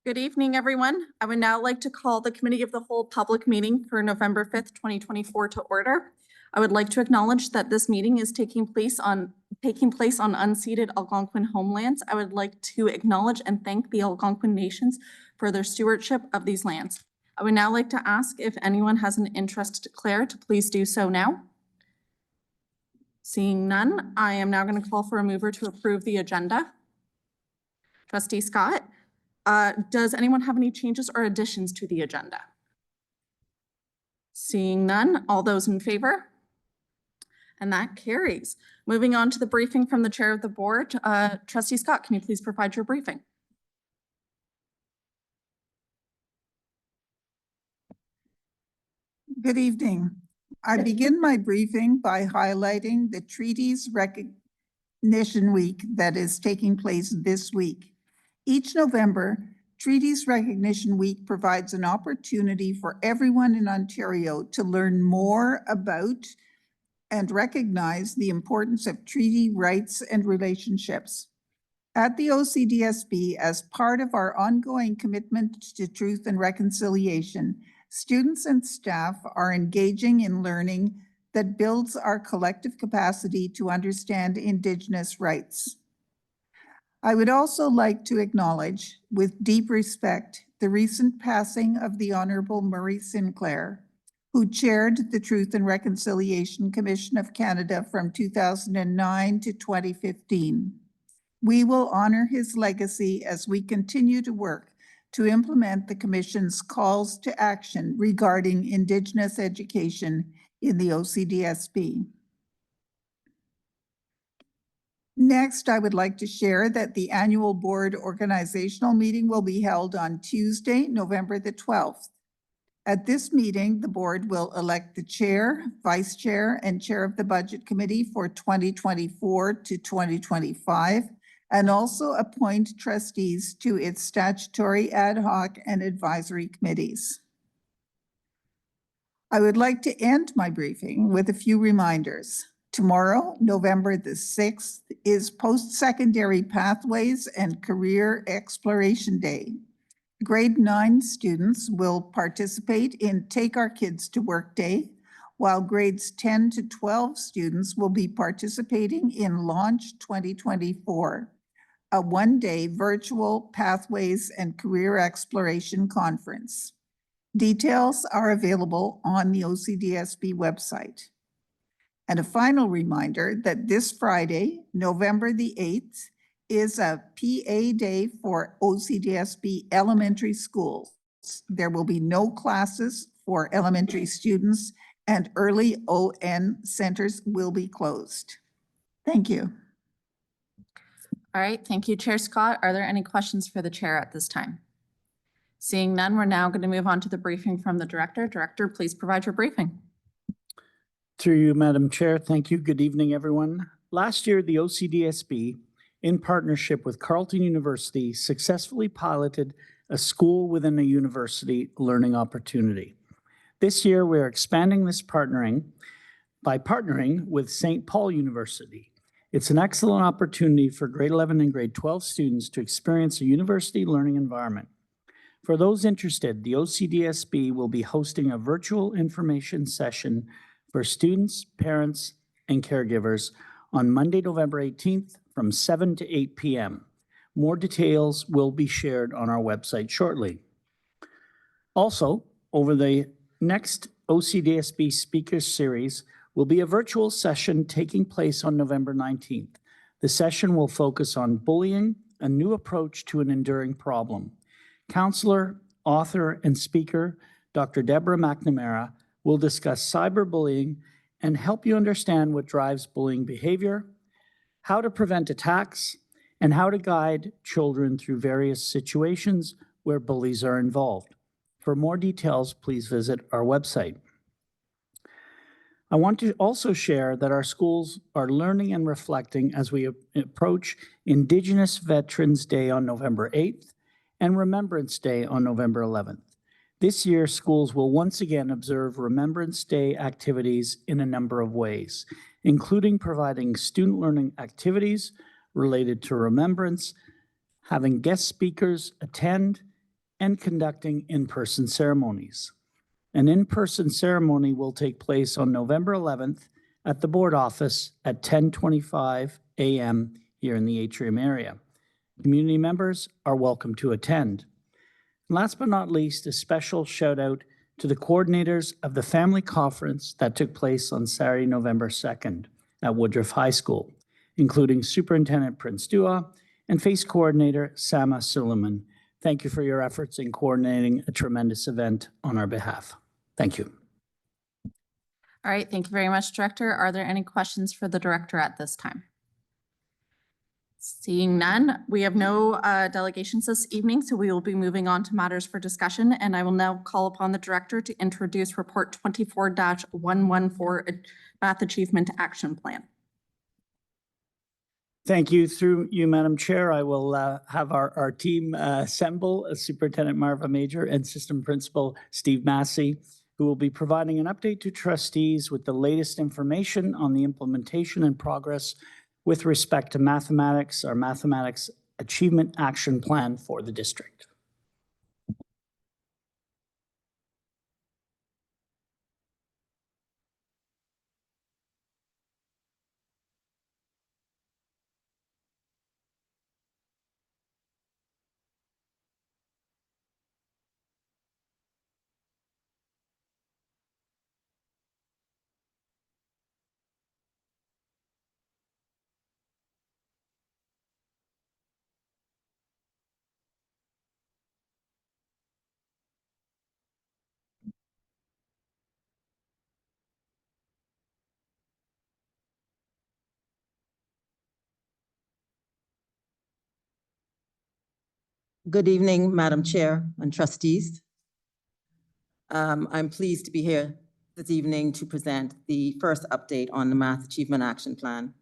Good evening, everyone. I would now like to call the Committee of the Whole public meeting for November 5th, 2024 to order. I would like to acknowledge that this meeting is taking place on unceded Algonquin homelands. I would like to acknowledge and thank the Algonquin nations for their stewardship of these lands. I would now like to ask if anyone has an interest to declare to please do so now. Seeing none, I am now going to call for a mover to approve the agenda. Trustee Scott. Does anyone have any changes or additions to the agenda? Seeing none, all those in favor? And that carries. Moving on to the briefing from the chair of the board. Trustee Scott, can you please provide your briefing? Good evening. I begin my briefing by highlighting the Treaties Recognition Week that is taking place this week. Each November, Treaties Recognition Week provides an opportunity for everyone in Ontario to learn more about and recognize the importance of treaty rights and relationships. At the OCDSB, as part of our ongoing commitment to truth and reconciliation, students and staff are engaging in learning that builds our collective capacity to understand Indigenous rights. I would also like to acknowledge, with deep respect, the recent passing of the Honourable Murray Sinclair, who chaired the Truth and Reconciliation Commission of Canada from 2009 to 2015. We will honour his legacy as we continue to work to implement the Commission's calls to action regarding Indigenous education in the OCDSB. Next, I would like to share that the annual board organizational meeting will be held on Tuesday, November the 12th. At this meeting, the board will elect the chair, vice chair, and chair of the budget committee for 2024 to 2025, and also appoint trustees to its statutory ad hoc and advisory committees. I would like to end my briefing with a few reminders. Tomorrow, November the 6th, is Post-Secondary Pathways and Career Exploration Day. Grade 9 students will participate in Take Our Kids to Work Day, while grades 10 to 12 students will be participating in Launch 2024, a one-day virtual Pathways and Career Exploration Conference. Details are available on the OCDSB website. And a final reminder that this Friday, November the 8th, is a PA day for OCDSB elementary schools. There will be no classes for elementary students and early ON centers will be closed. Thank you. All right, thank you, Chair Scott. Are there any questions for the chair at this time? Seeing none, we're now going to move on to the briefing from the director. Director, please provide your briefing. Through you, Madam Chair. Thank you. Good evening, everyone. Last year, the OCDSB, in partnership with Carleton University, successfully piloted a school within a university learning opportunity. This year, we're expanding this partnering by partnering with St. Paul University. It's an excellent opportunity for grade 11 and grade 12 students to experience a university learning environment. For those interested, the OCDSB will be hosting a virtual information session for students, parents, and caregivers on Monday, November 18th from 7 to 8 p.m. More details will be shared on our website shortly. Also, over the next OCDSB Speaker Series will be a virtual session taking place on November 19th. The session will focus on bullying, a new approach to an enduring problem. Counselor, author, and speaker, Dr. Deborah McNamara, will discuss cyberbullying and help you understand what drives bullying behavior, how to prevent attacks, and how to guide children through various situations where bullies are involved. For more details, please visit our website. I want to also share that our schools are learning and reflecting as we approach Indigenous Veterans Day on November 8th and Remembrance Day on November 11th. This year, schools will once again observe Remembrance Day activities in a number of ways, including providing student learning activities related to remembrance, having guest speakers attend, and conducting in-person ceremonies. An in-person ceremony will take place on November 11th at the board office at 10:25 a.m. here in the atrium area. Community members are welcome to attend. Last but not least, a special shout out to the coordinators of the family conference that took place on Saturday, November 2nd at Woodruff High School, including Superintendent Prince Dua and FACE Coordinator Sama Suleiman. Thank you for your efforts in coordinating a tremendous event on our behalf. Thank you. All right, thank you very much, Director. Are there any questions for the Director at this time? Seeing none, we have no delegations this evening, so we will be moving on to matters for discussion, and I will now call upon the Director to introduce Report 24-114 Math Achievement Action Plan. Thank you. Through you, Madam Chair, I will have our team assemble Superintendent Marva Major and System Principal Steve Massey, who will be providing an update to trustees with the latest information on the implementation and progress with respect to mathematics, our Mathematics Achievement Action Plan for the district. Good evening, Madam Chair and trustees. I'm pleased to be here this evening to present the first update on the Math Achievement Action Plan.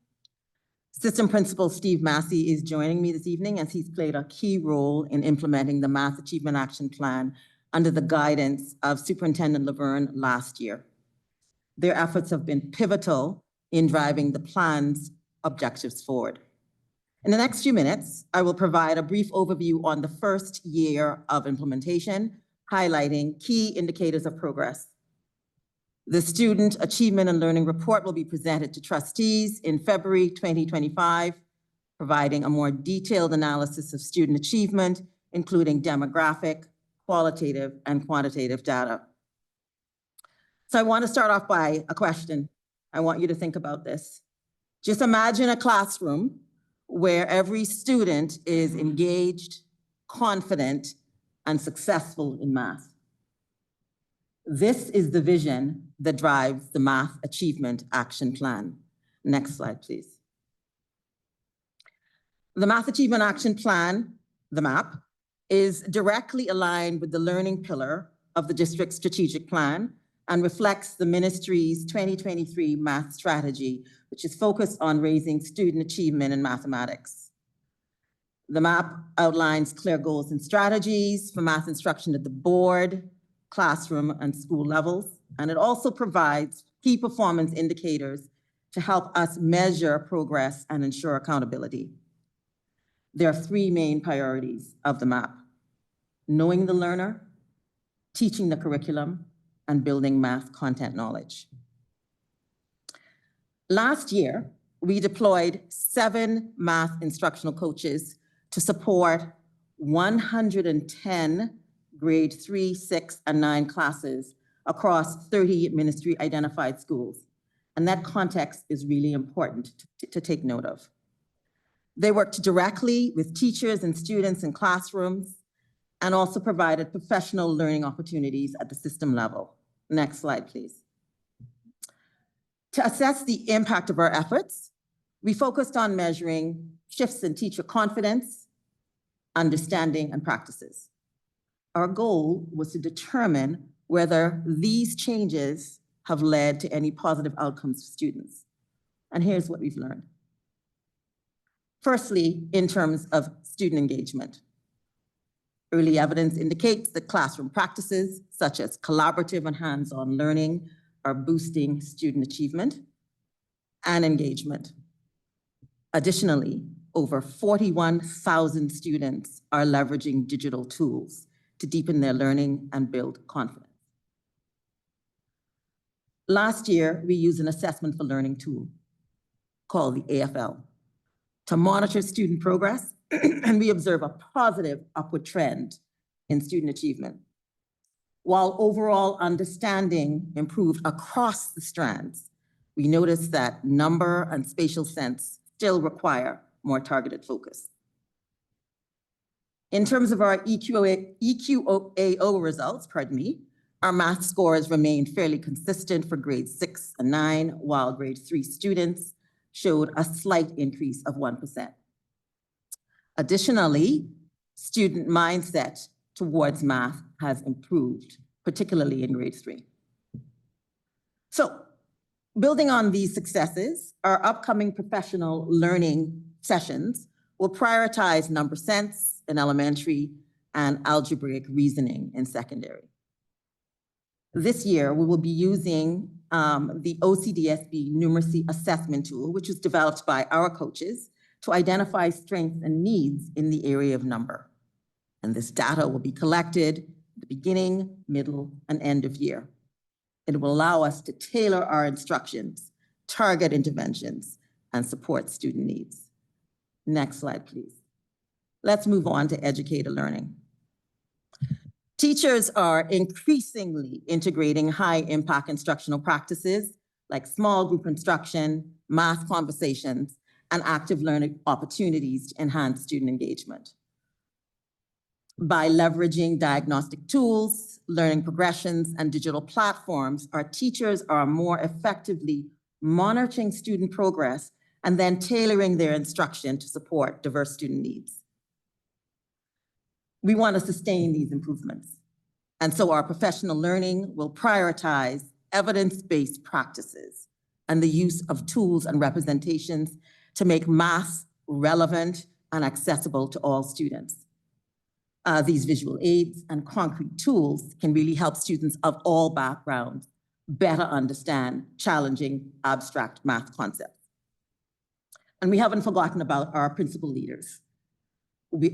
System Principal Steve Massey is joining me this evening as he's played a key role in implementing the Math Achievement Action Plan under the guidance of Superintendent Laverne last year. Their efforts have been pivotal in driving the plan's objectives forward. In the next few minutes, I will provide a brief overview on the first year of implementation, highlighting key indicators of progress. The Student Achievement and Learning Report will be presented to trustees in February 2025, providing a more detailed analysis of student achievement, including demographic, qualitative, and quantitative data. So I want to start off by a question. I want you to think about this. Just imagine a classroom where every student is engaged, confident, and successful in math. This is the vision that drives the Math Achievement Action Plan. Next slide, please. The Math Achievement Action Plan, the MAP, is directly aligned with the learning pillar of the district's strategic plan and reflects the ministry's 2023 math strategy, which is focused on raising student achievement in mathematics. The MAP outlines clear goals and strategies for math instruction at the board, classroom, and school levels, and it also provides key performance indicators to help us measure progress and ensure accountability. There are three main priorities of the MAP: knowing the learner, teaching the curriculum, and building math content knowledge. Last year, we deployed 7 math instructional coaches to support 110 grade 3, 6, and 9 classes across 30 ministry-identified schools. And that context is really important to take note of. They worked directly with teachers and students in classrooms and also provided professional learning opportunities at the system level. Next slide, please. To assess the impact of our efforts, we focused on measuring shifts in teacher confidence, understanding, and practices. Our goal was to determine whether these changes have led to any positive outcomes for students. And here's what we've learned. Firstly, in terms of student engagement, early evidence indicates that classroom practices such as collaborative and hands-on learning are boosting student achievement and engagement. Additionally, over 41,000 students are leveraging digital tools to deepen their learning and build confidence. Last year, we used an assessment for learning tool called the AFL to monitor student progress, and we observe a positive upward trend in student achievement. While overall understanding improved across the strands, we noticed that number and spatial sense still require more targeted focus. In terms of our EQAO results, our math scores remained fairly consistent for grades 6 and 9, while grade 3 students showed a slight increase of 1%. Additionally, student mindset towards math has improved, particularly in grade 3. So, building on these successes, our upcoming professional learning sessions will prioritize number sense in elementary and algebraic reasoning in secondary. This year, we will be using the OCDSB numeracy assessment tool, which was developed by our coaches to identify strengths and needs in the area of number. And this data will be collected at the beginning, middle, and end of year. It will allow us to tailor our instructions, target interventions, and support student needs. Next slide, please. Let's move on to educator learning. Teachers are increasingly integrating high-impact instructional practices like small group instruction, math conversations, and active learning opportunities to enhance student engagement. By leveraging diagnostic tools, learning progressions, and digital platforms, our teachers are more effectively monitoring student progress and then tailoring their instruction to support diverse student needs. We want to sustain these improvements. And so our professional learning will prioritize evidence-based practices and the use of tools and representations to make math relevant and accessible to all students. These visual aids and concrete tools can really help students of all backgrounds better understand challenging abstract math concepts. And we haven't forgotten about our principal leaders.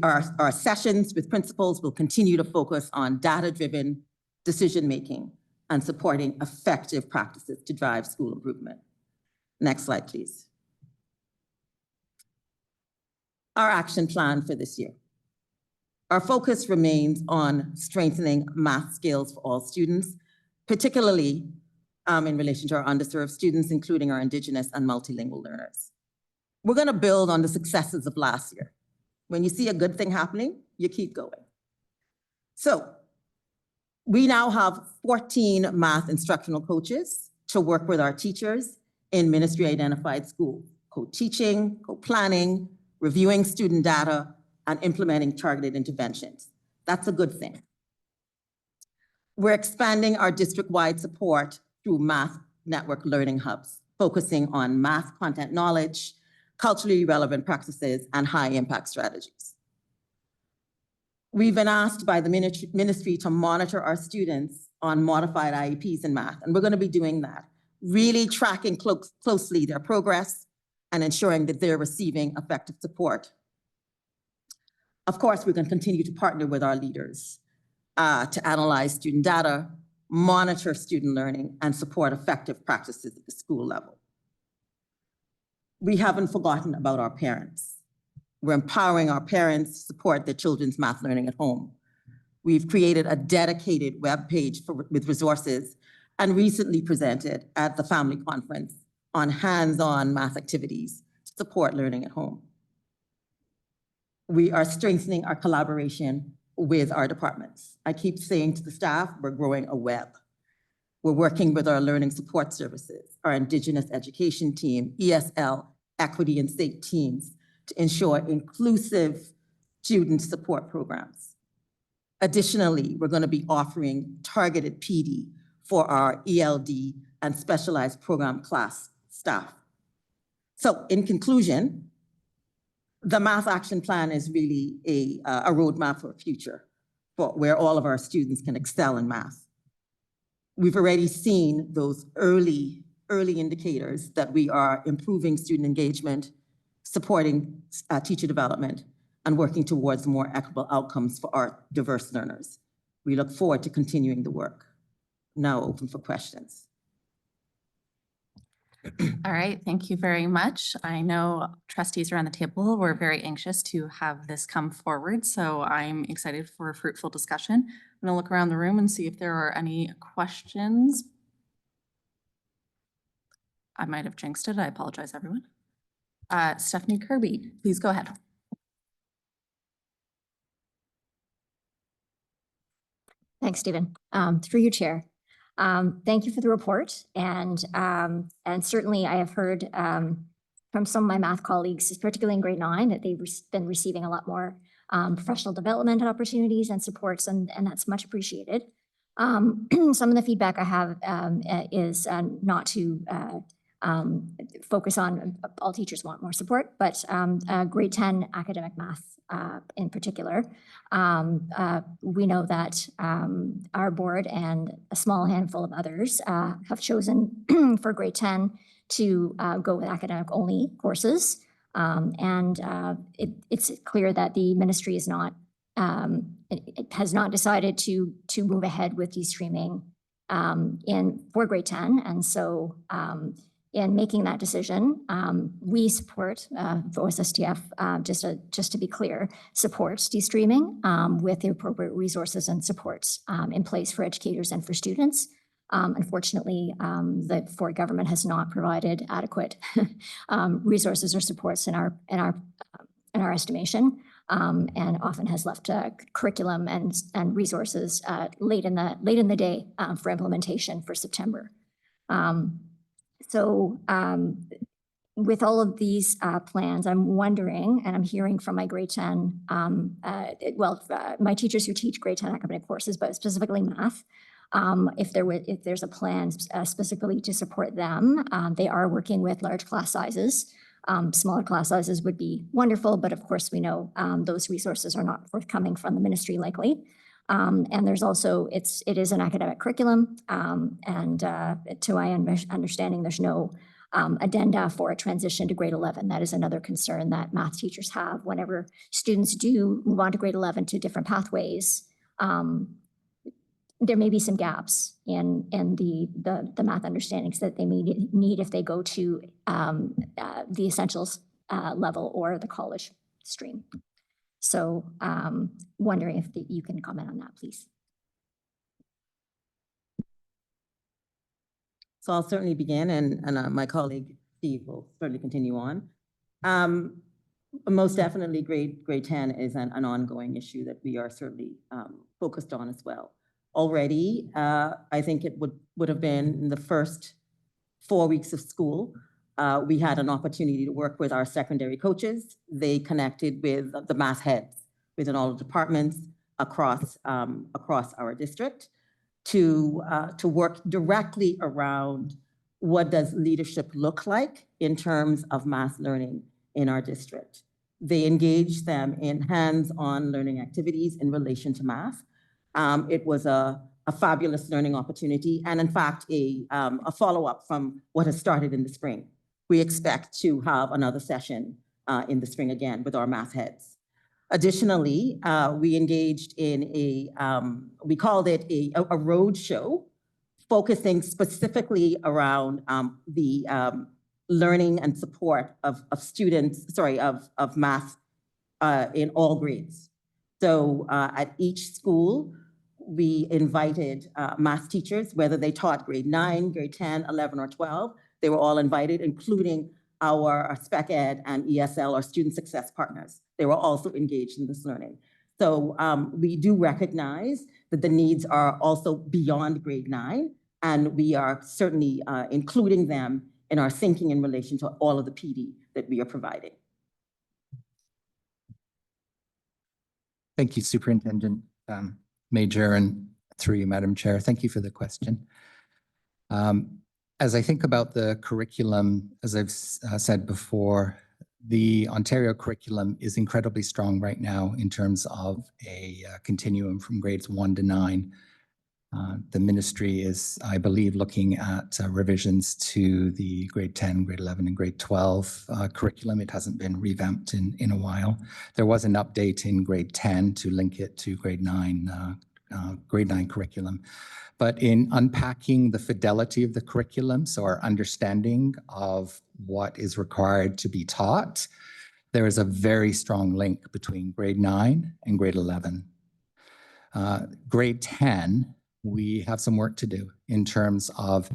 Our sessions with principals will continue to focus on data-driven decision-making and supporting effective practices to drive school improvement. Next slide, please. Our action plan for this year. Our focus remains on strengthening math skills for all students, particularly in relation to our underserved students, including our Indigenous and multilingual learners. We're going to build on the successes of last year. When you see a good thing happening, you keep going. So we now have 14 math instructional coaches to work with our teachers in ministry-identified schools, co-teaching, co-planning, reviewing student data, and implementing targeted interventions. That's a good thing. We're expanding our district-wide support through math network learning hubs, focusing on math content knowledge, culturally relevant practices, and high-impact strategies. We've been asked by the ministry to monitor our students on modified IEPs in math, and we're going to be doing that, really tracking closely their progress and ensuring that they're receiving effective support. Of course, we're going to continue to partner with our leaders to analyze student data, monitor student learning, and support effective practices at the school level. We haven't forgotten about our parents. We're empowering our parents to support their children's math learning at home. We've created a dedicated webpage with resources and recently presented at the family conference on hands-on math activities to support learning at home. We are strengthening our collaboration with our departments. I keep saying to the staff, we're growing a web. We're working with our learning support services, our Indigenous education team, ESL, equity and state teams to ensure inclusive student support programs. Additionally, we're going to be offering targeted PD for our ELD and specialized program class staff. So in conclusion, the Math Action Plan is really a roadmap for a future for where all of our students can excel in math. We've already seen those early indicators that we are improving student engagement, supporting teacher development, and working towards more equitable outcomes for our diverse learners. We look forward to continuing the work. Now open for questions. All right, thank you very much. I know trustees around the table were very anxious to have this come forward, so I'm excited for a fruitful discussion. I'm gonna look around the room and see if there are any questions. I might have jinxed it. I apologize, everyone. Stephanie Kirby, please go ahead. Thanks, Stephen. Through you, Chair. Thank you for the report. And certainly I have heard from some of my math colleagues, particularly in grade 9, that they've been receiving a lot more professional development opportunities and supports, and that's much appreciated. Some of the feedback I have is not to focus on all teachers want more support, but grade 10 academic math in particular. We know that our board and a small handful of others have chosen for grade 10 to go with academic only courses. It's clear that the ministry is not, it has not decided to move ahead with de-streaming for grade 10. And so in making that decision, we support, OSSTF, just to be clear, supports de-streaming with the appropriate resources and supports in place for educators and for students. Unfortunately, the Ford government has not provided adequate resources or supports in our estimation, and often has left curriculum and resources late in the day for implementation for September. With all of these plans, I'm wondering, and I'm hearing from my grade 10, my teachers who teach grade 10 academic courses, but specifically math, if there's a plan specifically to support them. They are working with large class sizes. Smaller class sizes would be wonderful, but of course we know those resources are not forthcoming from the ministry likely. And there's also, it is an academic curriculum, and to my understanding, there's no addenda for a transition to grade 11. That is another concern that math teachers have whenever students do move on to grade 11 to different pathways. There may be some gaps in the math understandings that they may need if they go to the essentials level or the college stream. So wondering if you can comment on that, please. So I'll certainly begin, and my colleague Steve will certainly continue on. Most definitely grade 10 is an ongoing issue that we are certainly focused on as well. Already, I think it would have been in the first 4 weeks of school, we had an opportunity to work with our secondary coaches. They connected with the math heads within all the departments across our district to work directly around what does leadership look like in terms of math learning in our district. They engaged them in hands-on learning activities in relation to math. It was a fabulous learning opportunity, and in fact, a follow-up from what has started in the spring. We expect to have another session in the spring again with our math heads. Additionally, we engaged in we called it a road show, focusing specifically around the learning and support of students, of math in all grades. So at each school, we invited math teachers, whether they taught grade 9, grade 10, 11, or 12. They were all invited, including our spec ed and ESL, our student success partners. They were also engaged in this learning. So we do recognize that the needs are also beyond grade 9, and we are certainly including them in our thinking in relation to all of the PD that we are providing. Thank you, Superintendent Major, and through you, Madam Chair. Thank you for the question. As I think about the curriculum, as I've said before, the Ontario curriculum is incredibly strong right now in terms of a continuum from grades 1 to 9. The ministry is, I believe, looking at revisions to the grade 10, grade 11, and grade 12 curriculum. It hasn't been revamped in a while. There was an update in grade 10 to link it to grade 9 grade 9 curriculum. But in unpacking the fidelity of the curriculum, so our understanding of what is required to be taught, there is a very strong link between grade 9 and grade 11. Grade 10, we have some work to do in terms of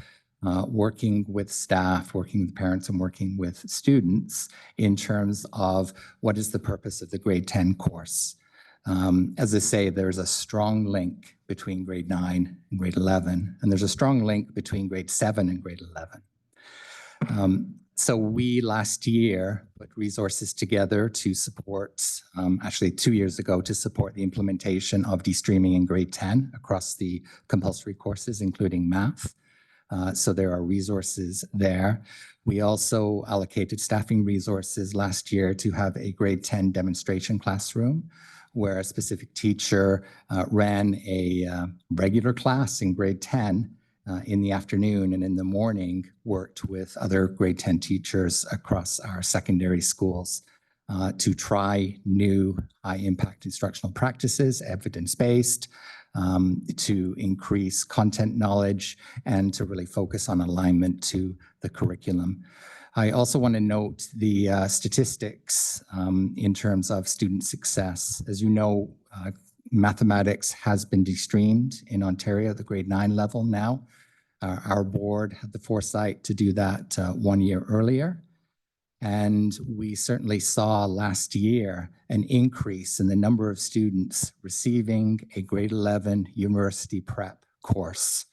working with staff, working with parents, and working with students in terms of what is the purpose of the grade 10 course. As I say, there's a strong link between grade 9 and grade 11, and there's a strong link between grade 7 and grade 11. So we last year put resources together to support, actually 2 years ago, to support the implementation of de-streaming in grade 10 across the compulsory courses, including math. So there are resources there. We also allocated staffing resources last year to have a grade 10 demonstration classroom where a specific teacher ran a regular class in grade 10 in the afternoon, and in the morning worked with other grade 10 teachers across our secondary schools to try new high-impact instructional practices, evidence-based, to increase content knowledge, and to really focus on alignment to the curriculum. I also want to note the statistics in terms of student success. As you know, mathematics has been de-streamed in Ontario at the grade 9 level now. Our board had the foresight to do that 1 year earlier. And we certainly saw last year an increase in the number of students receiving a grade 11 university prep course.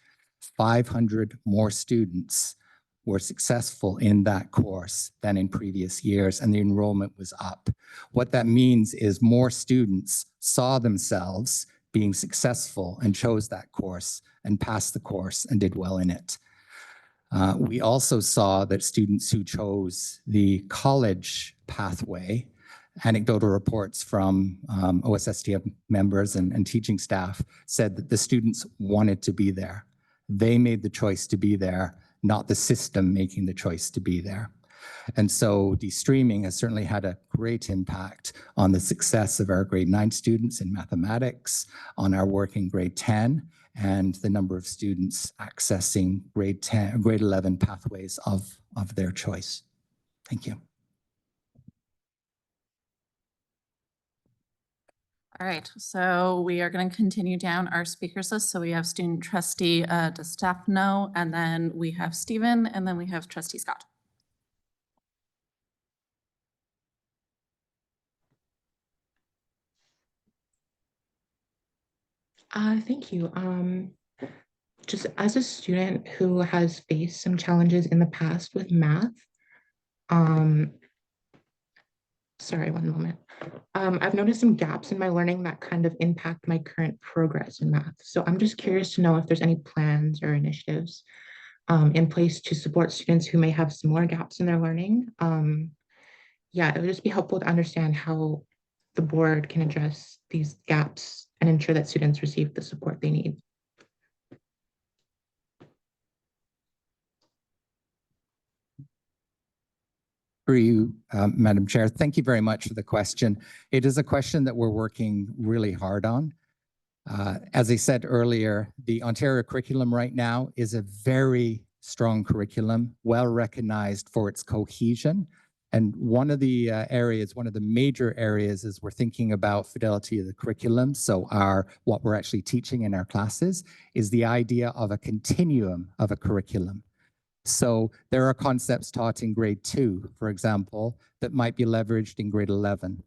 500 more students were successful in that course than in previous years, and the enrollment was up. What that means is more students saw themselves being successful and chose that course and passed the course and did well in it. We also saw that students who chose the college pathway, anecdotal reports from OSSTF members and teaching staff said that the students wanted to be there. They made the choice to be there, not the system making the choice to be there. And so de-streaming has certainly had a great impact on the success of our grade 9 students in mathematics, on our work in grade 10, and the number of students accessing grade 11 pathways of their choice. Thank you. All right, so we are going to continue down our speakers list. So we have student trustee DeStefano, and then we have Stephen, and then we have trustee Scott. Thank you. Just as a student who has faced some challenges in the past with math, sorry, one moment. I've noticed some gaps in my learning that kind of impact my current progress in math. So I'm just curious to know if there's any plans or initiatives in place to support students who may have similar gaps in their learning. Yeah, it would just be helpful to understand how the board can address these gaps and ensure that students receive the support they need. For you, Madam Chair, thank you very much for the question. It is a question that we're working really hard on. As I said earlier, the Ontario curriculum right now is a very strong curriculum, well recognized for its cohesion. And one of the major areas is we're thinking about fidelity of the curriculum. So what we're actually teaching in our classes is the idea of a continuum of a curriculum. So there are concepts taught in grade 2, for example, that might be leveraged in grade 11.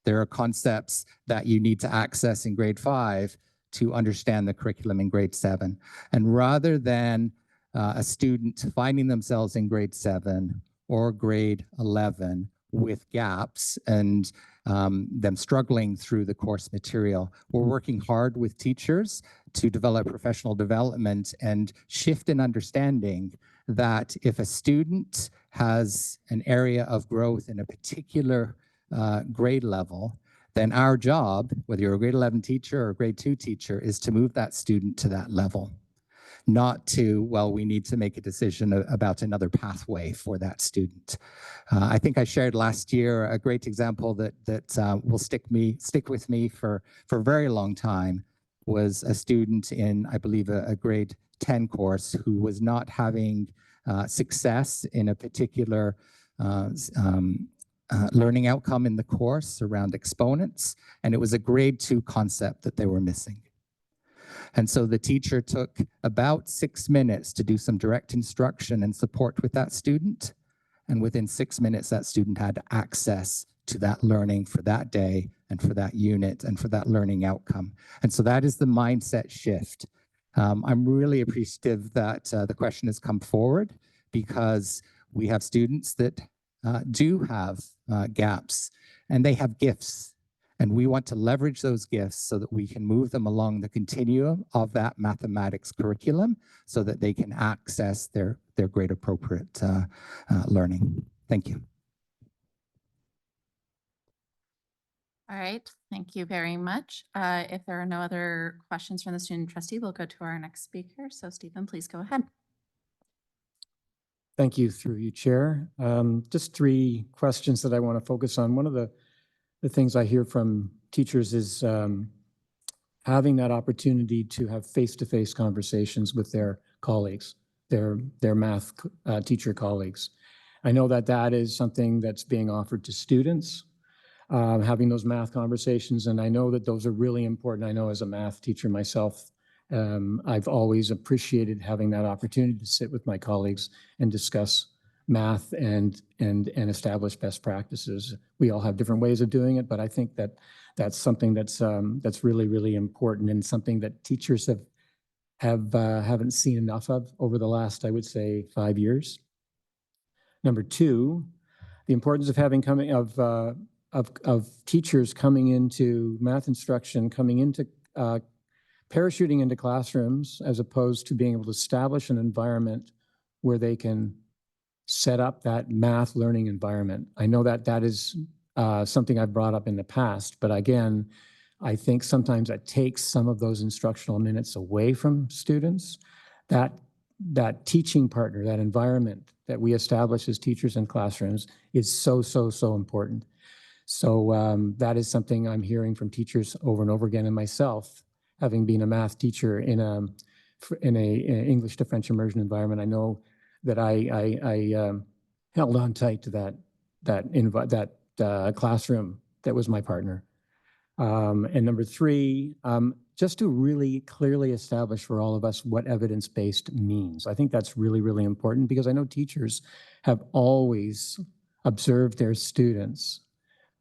There are concepts that you need to access in grade 5 to understand the curriculum in grade 7. And rather than a student finding themselves in grade 7 or grade 11 with gaps and them struggling through the course material, we're working hard with teachers to develop professional development and shift in understanding that if a student has an area of growth in a particular grade level, then our job, whether you're a grade 11 teacher or a grade 2 teacher, is to move that student to that level. Not to, well, we need to make a decision about another pathway for that student. I think I shared last year a great example that will stick with me for a very long time was a student in, I believe, a grade 10 course who was not having success in a particular learning outcome in the course around exponents, and it was a grade 2 concept that they were missing. And so the teacher took about 6 minutes to do some direct instruction and support with that student. And within 6 minutes, that student had access to that learning for that day and for that unit and for that learning outcome. And so that is the mindset shift. I'm really appreciative that the question has come forward, because we have students that do have gaps, and they have gifts. And we want to leverage those gifts so that we can move them along the continuum of that mathematics curriculum so that they can access their grade appropriate learning. Thank you. All right, thank you very much. If there are no other questions from the student trustee, we'll go to our next speaker. So Stephen, please go ahead. Thank you, through you, Chair. Just 3 questions that I want to focus on. One of the things I hear from teachers is having that opportunity to have face-to-face conversations with their colleagues, their math teacher colleagues. I know that that is something that's being offered to students, having those math conversations, and I know that those are really important. I know as a math teacher myself, I've always appreciated having that opportunity to sit with my colleagues and discuss math and establish best practices. We all have different ways of doing it, but I think that that's something that's really, really important, and something that teachers haven't seen enough of over the last, I would say, 5 years. Number 2, the importance of having teachers coming into math instruction, coming into parachuting into classrooms, as opposed to being able to establish an environment where they can set up that math learning environment. I know that that is something I've brought up in the past, but again, I think sometimes that takes some of those instructional minutes away from students. That teaching partner, that environment that we establish as teachers in classrooms is so important. So that is something I'm hearing from teachers over and over again, and myself, having been a math teacher in an English to French immersion environment, I know that I held on tight to that classroom that was my partner. And number 3, just to really clearly establish for all of us what evidence-based means. I think that's really, really important, because I know teachers have always observed their students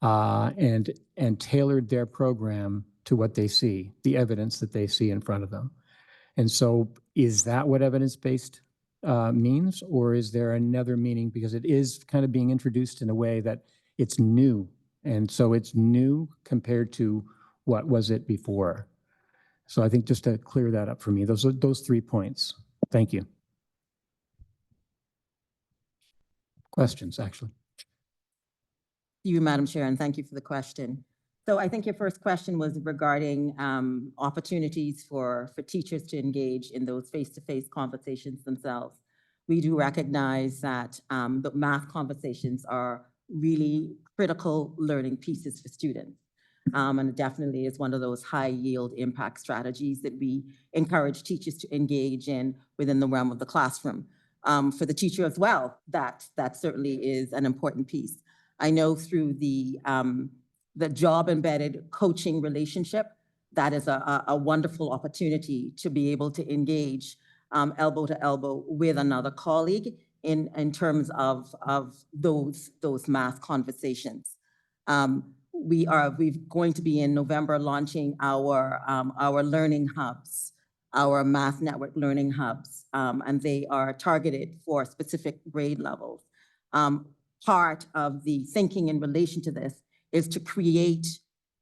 and tailored their program to what they see, the evidence that they see in front of them. And so is that what evidence-based means, or is there another meaning? Because it is kind of being introduced in a way that it's new. And so it's new compared to what was it before. So I think just to clear that up for me, those 3 points. Thank you. Questions, actually. You, Madam Chair, and thank you for the question. So I think your first question was regarding opportunities for teachers to engage in those face-to-face conversations themselves. We do recognize that the math conversations are really critical learning pieces for students. And it definitely is one of those high yield impact strategies that we encourage teachers to engage in within the realm of the classroom. For the teacher as well, that certainly is an important piece. I know through the job embedded coaching relationship, that is a wonderful opportunity to be able to engage elbow to elbow with another colleague in terms of those math conversations. We're going to be in November launching our learning hubs, our math network learning hubs, and they are targeted for specific grade levels. Part of the thinking in relation to this is to create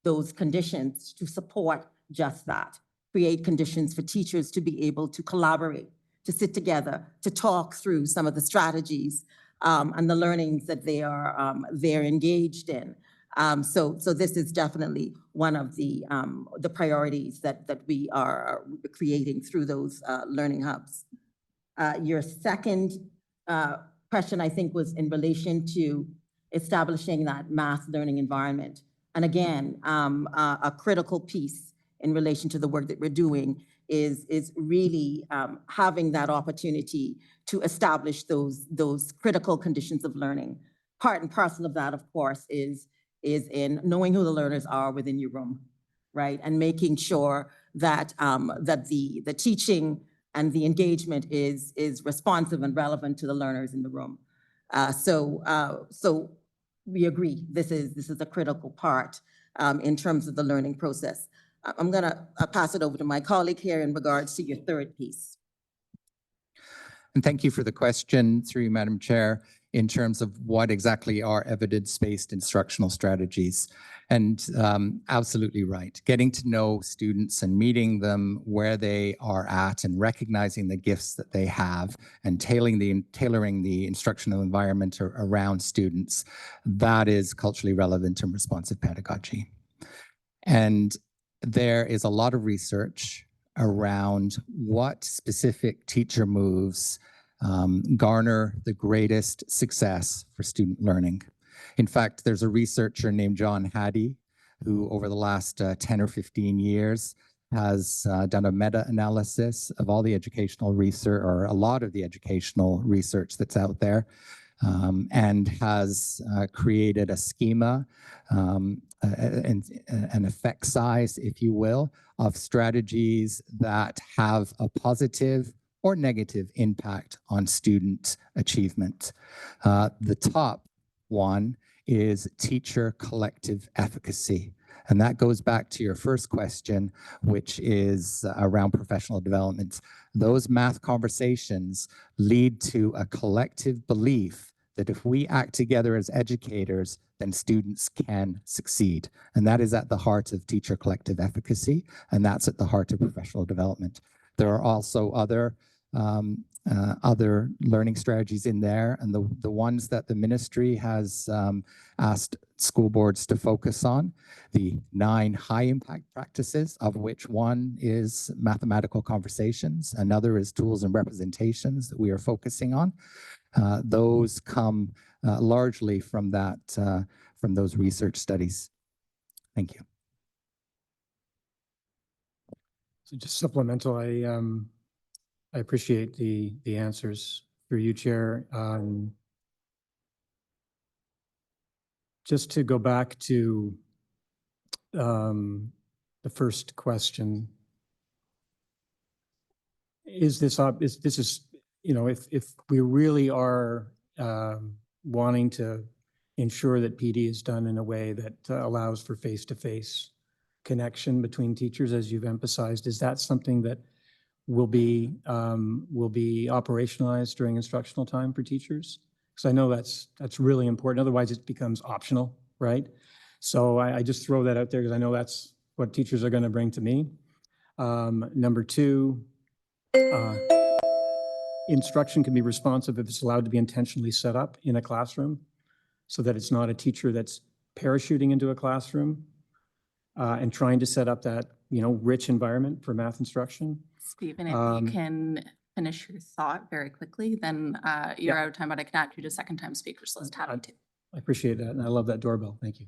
those conditions to support just that, create conditions for teachers to be able to collaborate, to sit together, to talk through some of the strategies and the learnings that they're engaged in. So this is definitely one of the priorities that we are creating through those learning hubs. Your second question, I think, was in relation to establishing that math learning environment. And again, a critical piece in relation to the work that we're doing is really having that opportunity to establish those critical conditions of learning. Part and parcel of that, of course, is in knowing who the learners are within your room, right? And making sure that that the teaching and the engagement is responsive and relevant to the learners in the room. So we agree, this is a critical part in terms of the learning process. I'm gonna pass it over to my colleague here in regards to your third piece. And thank you for the question, through you, Madam Chair, in terms of what exactly are evidence-based instructional strategies. And absolutely right. Getting to know students and meeting them where they are at and recognizing the gifts that they have and tailoring the instructional environment around students, that is culturally relevant and responsive pedagogy. And there is a lot of research around what specific teacher moves garner the greatest success for student learning. In fact, there's a researcher named John Hattie who over the last 10 or 15 years has done a meta-analysis of all the educational research, or a lot of the educational research that's out there, and has created a schema, an effect size, if you will, of strategies that have a positive or negative impact on student achievement. The top one is teacher collective efficacy. And that goes back to your first question, which is around professional development. Those math conversations lead to a collective belief that if we act together as educators, then students can succeed. And that is at the heart of teacher collective efficacy, and that's at the heart of professional development. There are also other learning strategies in there, and the ones that the ministry has asked school boards to focus on, the 9 high impact practices, of which one is mathematical conversations, another is tools and representations that we are focusing on. Those come largely from from those research studies. Thank you. So just supplemental, I appreciate the answers through you, Chair. Just to go back to the first question, if we really are wanting to ensure that PD is done in a way that allows for face-to-face connection between teachers, as you've emphasized, is that something that will be operationalized during instructional time for teachers? Because I know that's really important. Otherwise, it becomes optional, right? So I just throw that out there because I know that's what teachers are going to bring to me. Number 2, instruction can be responsive if it's allowed to be intentionally set up in a classroom, so that it's not a teacher that's parachuting into a classroom and trying to set up that rich environment for math instruction. Stephen, if you can finish your thought very quickly, then you're out of time, but I can add you to second time speakers list. Happy to. I appreciate that, and I love that doorbell. Thank you.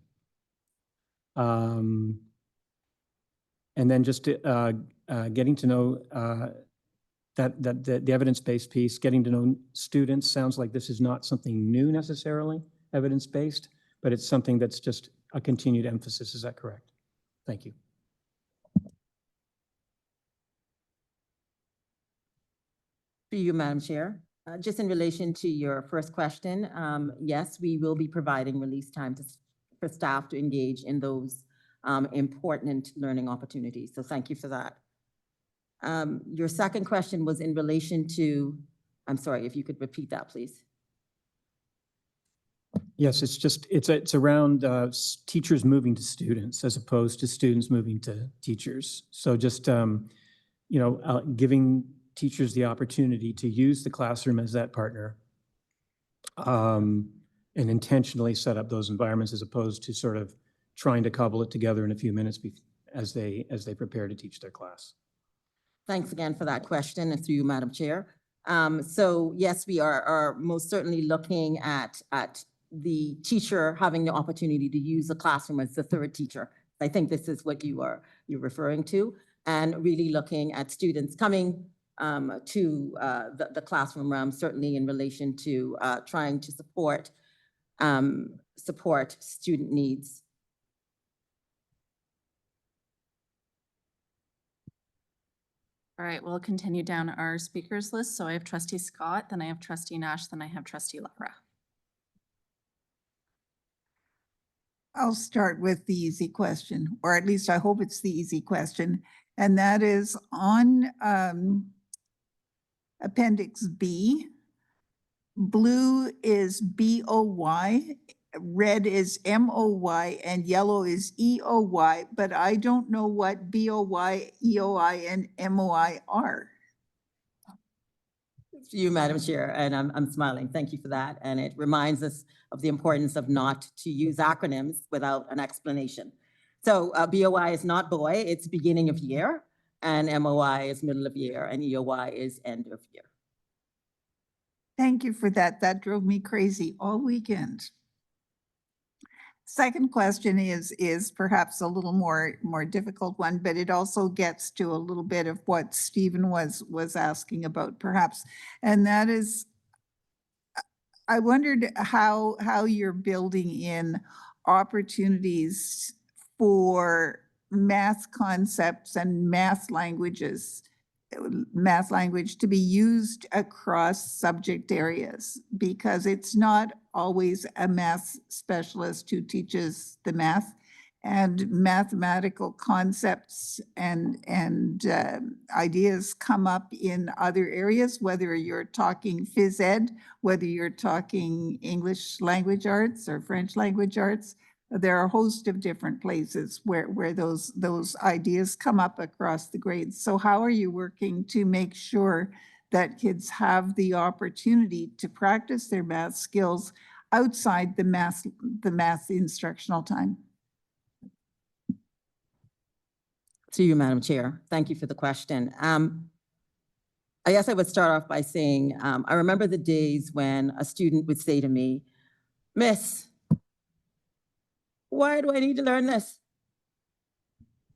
And then just getting to know the evidence-based piece, getting to know students, sounds like this is not something new necessarily, evidence-based, but it's something that's just a continued emphasis. Is that correct? Thank you. Through you, Madam Chair. Just in relation to your first question, yes, we will be providing release time for staff to engage in those important learning opportunities. So thank you for that. Your second question was in relation to, I'm sorry, if you could repeat that, please. Yes, it's around teachers moving to students as opposed to students moving to teachers. So just, giving teachers the opportunity to use the classroom as that partner and intentionally set up those environments as opposed to sort of trying to cobble it together in a few minutes as they prepare to teach their class. Thanks again for that question, and through you, Madam Chair. So yes, we are most certainly looking at the teacher having the opportunity to use the classroom as the third teacher. I think this is what you are you're referring to, and really looking at students coming to the classroom realm, certainly in relation to trying to support student needs. All right, we'll continue down our speakers list. So I have trustee Scott, then I have trustee Nash, then I have trustee Lara. I'll start with the easy question, or at least I hope it's the easy question. And that is on Appendix B. Blue is BOY, red is MOY, and yellow is EOY, but I don't know what BOY, EOI, and MOI are. To you, Madam Chair, and I'm smiling. Thank you for that. And it reminds us of the importance of not to use acronyms without an explanation. So BOI is not boy, it's beginning of year, and MOI is middle of year, and EOY is end of year. Thank you for that. That drove me crazy all weekend. Second question is perhaps a little more difficult one, but it also gets to a little bit of what Stephen was asking about perhaps. And that is, I wondered how you're building in opportunities for math concepts and math language to be used across subject areas, because it's not always a math specialist who teaches the math, and mathematical concepts and ideas come up in other areas, whether you're talking phys ed, whether you're talking English language arts or French language arts. There are a host of different places where those ideas come up across the grades. So how are you working to make sure that kids have the opportunity to practice their math skills outside the math instructional time? To you, Madam Chair. Thank you for the question. I guess I would start off by saying, I remember the days when a student would say to me, "Miss, why do I need to learn this?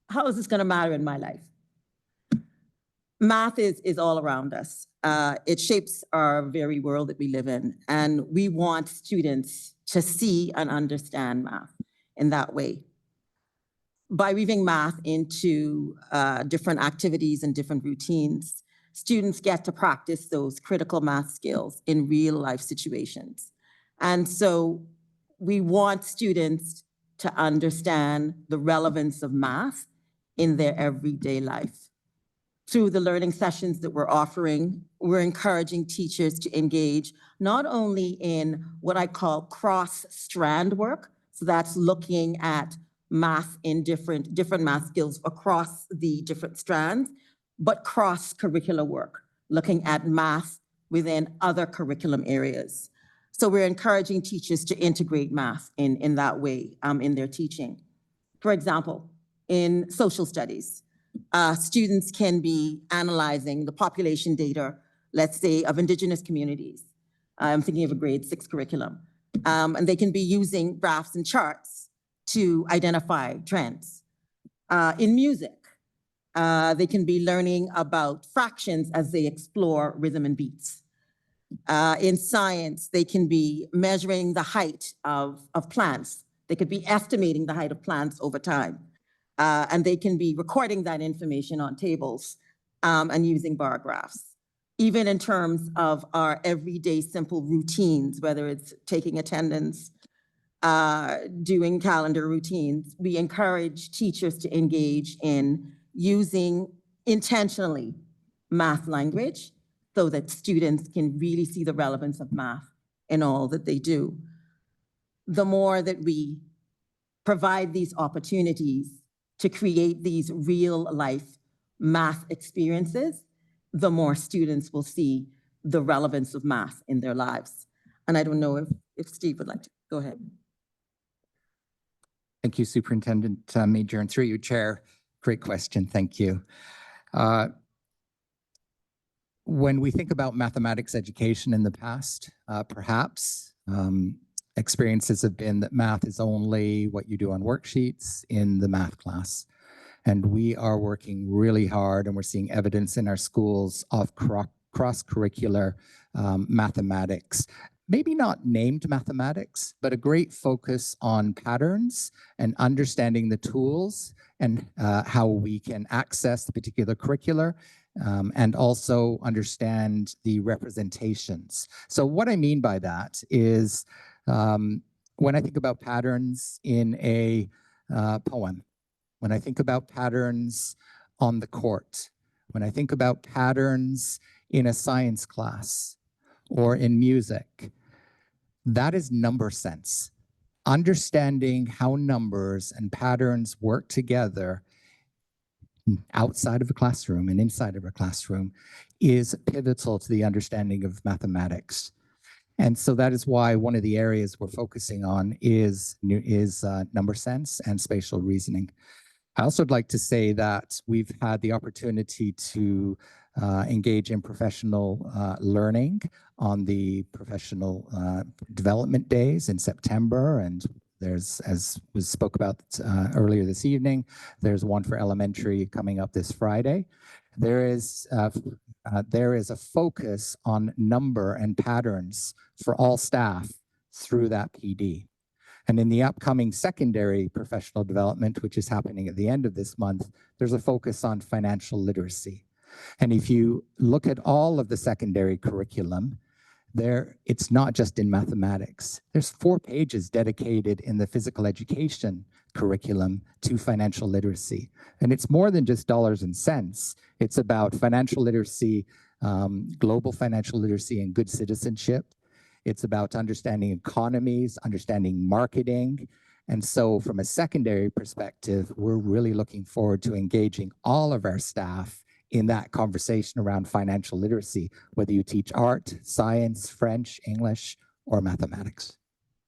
How is this going to matter in my life?" Math is all around us. It shapes our very world that we live in. And we want students to see and understand math in that way. By weaving math into different activities and different routines, students get to practice those critical math skills in real life situations. And so we want students to understand the relevance of math in their everyday life. Through the learning sessions that we're offering, we're encouraging teachers to engage not only in what I call cross-strand work, so that's looking at math in different math skills across the different strands, but cross-curricular work, looking at math within other curriculum areas. So we're encouraging teachers to integrate math in that way in their teaching. For example, in social studies, students can be analyzing the population data, let's say, of Indigenous communities. I'm thinking of a grade 6 curriculum. And they can be using graphs and charts to identify trends. In music, they can be learning about fractions as they explore rhythm and beats. In science, they can be measuring the height of plants. They could be estimating the height of plants over time. And they can be recording that information on tables and using bar graphs. Even in terms of our everyday simple routines, whether it's taking attendance, doing calendar routines, we encourage teachers to engage in using intentionally math language so that students can really see the relevance of math in all that they do. The more that we provide these opportunities to create these real life math experiences, the more students will see the relevance of math in their lives. And I don't know if Steve would like to go ahead. Thank you, Superintendent Major, and through you, Chair. Great question. Thank you. When we think about mathematics education in the past, perhaps experiences have been that math is only what you do on worksheets in the math class. And we are working really hard, and we're seeing evidence in our schools of cross-curricular mathematics. Maybe not named mathematics, but a great focus on patterns and understanding the tools and how we can access the particular curricular and also understand the representations. So what I mean by that is when I think about patterns in a poem, when I think about patterns on the court, when I think about patterns in a science class or in music, that is number sense. Understanding how numbers and patterns work together outside of a classroom and inside of a classroom is pivotal to the understanding of mathematics. And so that is why one of the areas we're focusing on is number sense and spatial reasoning. I also would like to say that we've had the opportunity to engage in professional learning on the professional development days in September. And there's, as was spoke about earlier this evening, there's one for elementary coming up this Friday. There is a focus on number and patterns for all staff through that PD. And in the upcoming secondary professional development, which is happening at the end of this month, there's a focus on financial literacy. And if you look at all of the secondary curriculum, it's not just in mathematics. There's 4 pages dedicated in the physical education curriculum to financial literacy. And it's more than just dollars and cents. It's about financial literacy, global financial literacy and good citizenship. It's about understanding economies, understanding marketing. And so from a secondary perspective, we're really looking forward to engaging all of our staff in that conversation around financial literacy, whether you teach art, science, French, English, or mathematics.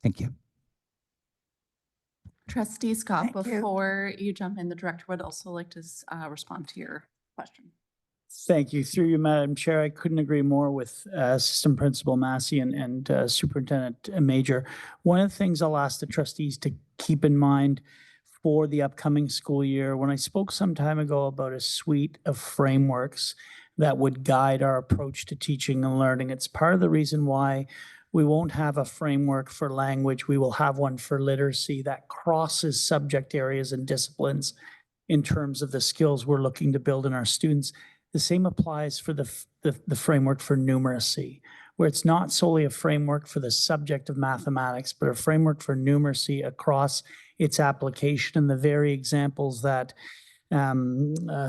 Thank you. Trustee Scott, Thank you. before you jump in, the director would also like to respond to your question. Thank you. Through you, Madam Chair, I couldn't agree more with Assistant Principal Massey and Superintendent Major. One of the things I'll ask the trustees to keep in mind for the upcoming school year, when I spoke some time ago about a suite of frameworks that would guide our approach to teaching and learning, it's part of the reason why we won't have a framework for language. We will have one for literacy that crosses subject areas and disciplines in terms of the skills we're looking to build in our students. The same applies for the framework for numeracy, where it's not solely a framework for the subject of mathematics, but a framework for numeracy across its application. And the very examples that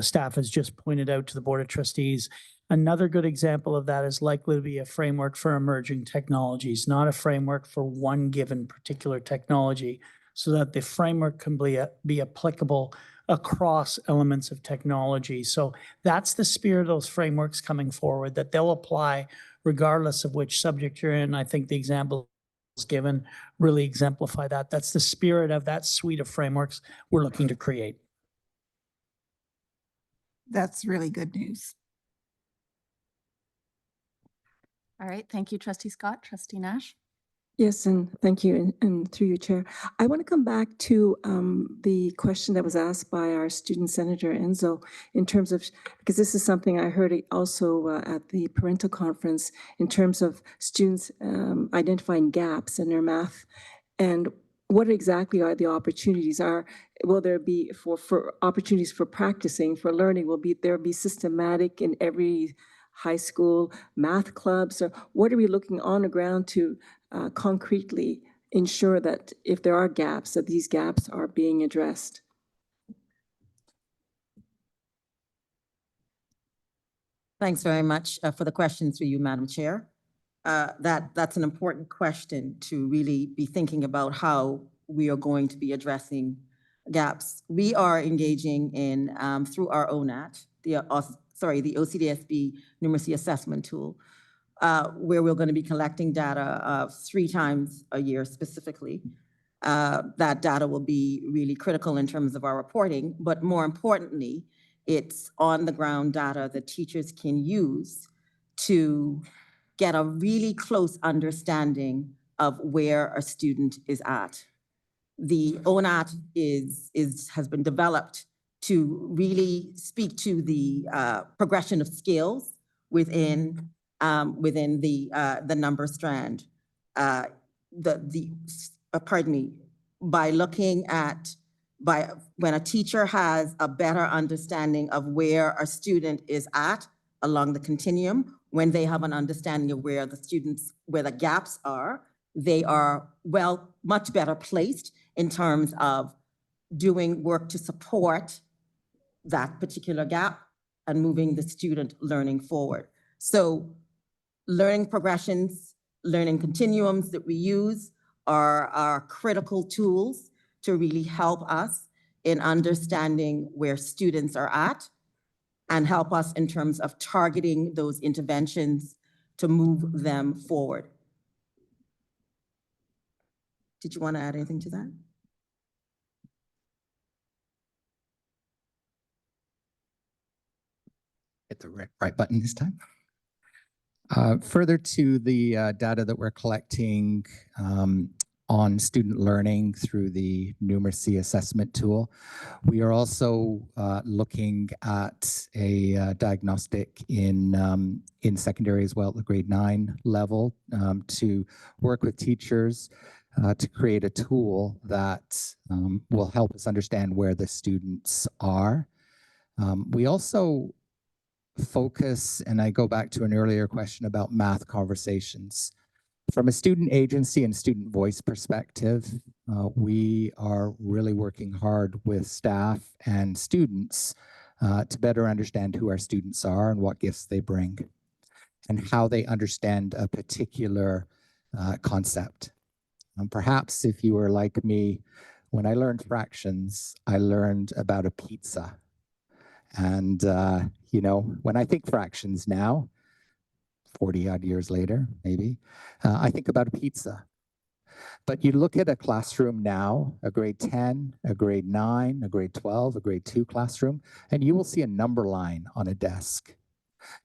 staff has just pointed out to the Board of Trustees. Another good example of that is likely to be a framework for emerging technologies, not a framework for one given particular technology, so that the framework can be applicable across elements of technology. So that's the spirit of those frameworks coming forward, that they'll apply regardless of which subject you're in. I think the examples given really exemplify that. That's the spirit of that suite of frameworks we're looking to create. That's really good news. All right, thank you, Trustee Scott. Trustee Nash? Yes, and thank you, and through you, Chair. I want to come back to the question that was asked by our student senator, Enzo, in terms of, because this is something I heard also at the parental conference, in terms of students identifying gaps in their math, and what exactly are the opportunities? Will there be for opportunities for practicing, for learning? Will there be systematic in every high school math clubs, or what are we looking on the ground to concretely ensure that if there are gaps, that these gaps are being addressed? Thanks very much for the question through you, Madam Chair. That's an important question to really be thinking about how we are going to be addressing gaps. We are engaging in, through our ONAT, the OCDSB numeracy assessment tool, where we're going to be collecting data 3 times a year specifically. That data will be really critical in terms of our reporting, but more importantly, it's on the ground data that teachers can use to get a really close understanding of where a student is at. The ONAT has been developed to really speak to the progression of skills within the number strand. Pardon me, by looking at, when a teacher has a better understanding of where a student is at along the continuum, when they have an understanding of where the gaps are, they are much better placed in terms of doing work to support that particular gap and moving the student learning forward. So learning progressions, learning continuums that we use are critical tools to really help us in understanding where students are at and help us in terms of targeting those interventions to move them forward. Did you want to add anything to that? Hit the right button this time. Further to the data that we're collecting on student learning through the numeracy assessment tool, we are also looking at a diagnostic in secondary as well at the grade 9 level to work with teachers to create a tool that will help us understand where the students are. We also focus, and I go back to an earlier question about math conversations. From a student agency and student voice perspective, we are really working hard with staff and students to better understand who our students are and what gifts they bring and how they understand a particular concept. Perhaps if you were like me, when I learned fractions, I learned about a pizza. And, you know, when I think fractions now, 40 odd years later, maybe, I think about a pizza. But you look at a classroom now, a grade 10, a grade 9, a grade 12, a grade 2 classroom, and you will see a number line on a desk.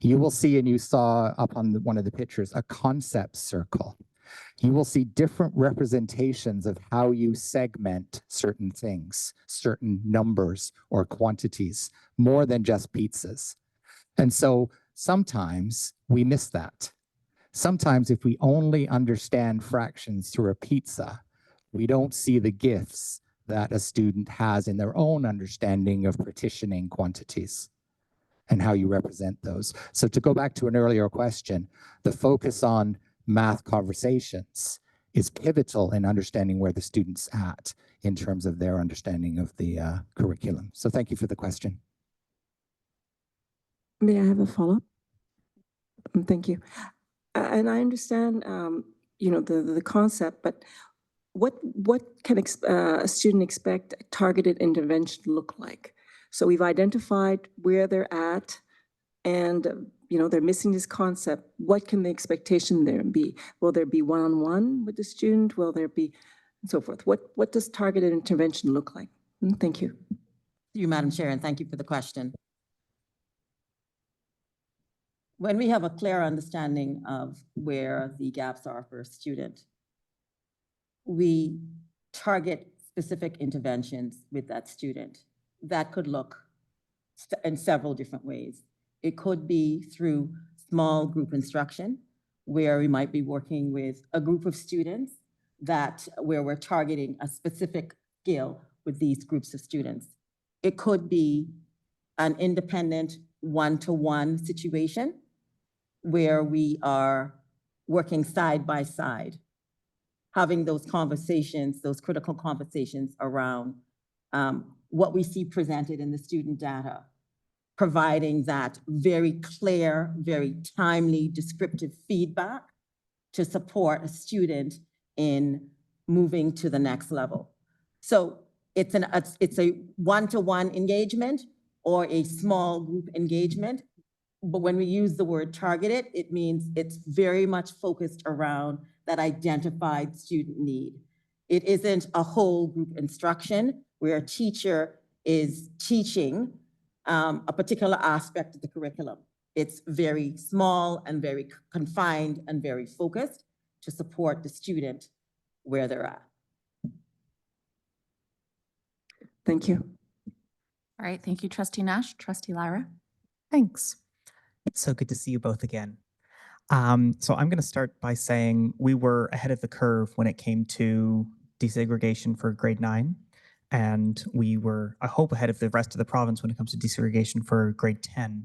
You will see, and you saw up on one of the pictures, a concept circle. You will see different representations of how you segment certain things, certain numbers or quantities, more than just pizzas. And so sometimes we miss that. Sometimes if we only understand fractions through a pizza, we don't see the gifts that a student has in their own understanding of partitioning quantities and how you represent those. So to go back to an earlier question, the focus on math conversations is pivotal in understanding where the student's at in terms of their understanding of the curriculum. So thank you for the question. May I have a follow-up? Thank you. And I understand, you know, the concept, but what can a student expect a targeted intervention to look like? So we've identified where they're at, and you know, they're missing this concept. What can the expectation there be? Will there be one-on-one with the student? Will there be, and so forth? What does targeted intervention look like? Thank you. Thank you, Madam Chair, and thank you for the question. When we have a clear understanding of where the gaps are for a student, we target specific interventions with that student. That could look in several different ways. It could be through small group instruction, where we might be working with a group of students where we're targeting a specific skill with these groups of students. It could be an independent one-to-one situation where we are working side by side, having those conversations, those critical conversations around what we see presented in the student data, providing that very clear, very timely, descriptive feedback to support a student in moving to the next level. So it's a one-to-one engagement or a small group engagement. But when we use the word targeted, it means it's very much focused around that identified student need. It isn't a whole group instruction where a teacher is teaching a particular aspect of the curriculum. It's very small and very confined and very focused to support the student where they're at. Thank you. All right, thank you, Trustee Nash. Trustee Lyra? Thanks. It's so good to see you both again. So I'm going to start by saying we were ahead of the curve when it came to desegregation for grade 9. And we were, I hope, ahead of the rest of the province when it comes to desegregation for grade 10.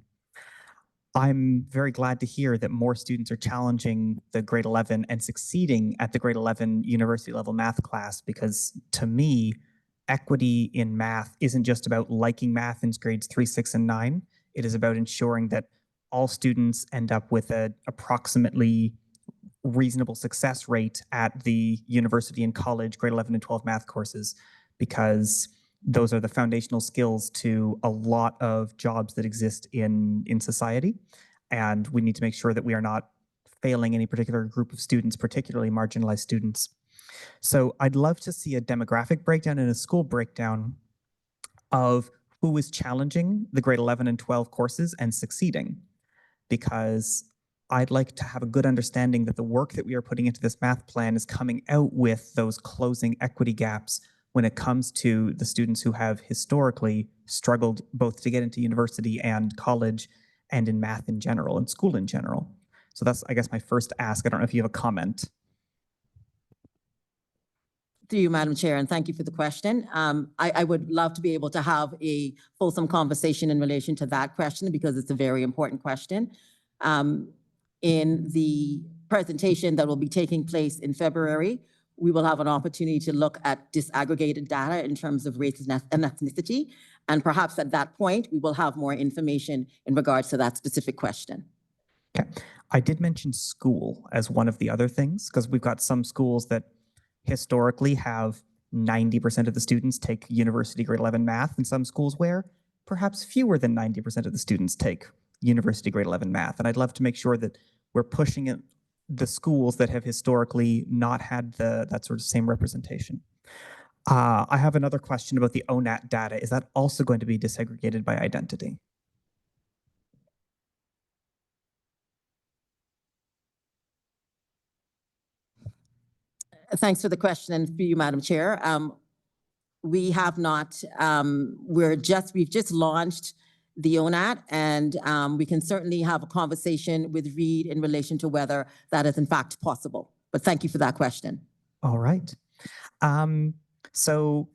I'm very glad to hear that more students are challenging the grade 11 and succeeding at the grade 11 university level math class, because to me, equity in math isn't just about liking math in grades 3, 6, and 9. It is about ensuring that all students end up with an approximately reasonable success rate at the university and college grade 11 and 12 math courses, because those are the foundational skills to a lot of jobs that exist in society. And we need to make sure that we are not failing any particular group of students, particularly marginalized students. So I'd love to see a demographic breakdown and a school breakdown of who is challenging the grade 11 and 12 courses and succeeding, because I'd like to have a good understanding that the work that we are putting into this math plan is coming out with those closing equity gaps when it comes to the students who have historically struggled both to get into university and college and in math in general and school in general. So that's, I guess, my first ask. I don't know if you have a comment. Through you, Madam Chair, and thank you for the question. I would love to be able to have a fulsome conversation in relation to that question, because it's a very important question. In the presentation that will be taking place in February, we will have an opportunity to look at disaggregated data in terms of race and ethnicity. And perhaps at that point, we will have more information in regards to that specific question. Okay. I did mention school as one of the other things, because we've got some schools that historically have 90% of the students take university grade 11 math, and some schools where perhaps fewer than 90% of the students take university grade 11 math. And I'd love to make sure that we're pushing it, the schools that have historically not had that sort of same representation. I have another question about the ONAT data. Is that also going to be disaggregated by identity? Thanks for the question, and for you, Madam Chair. We have not, we've just launched the ONAT, and we can certainly have a conversation with Reed in relation to whether that is in fact possible. But thank you for that question. All right. So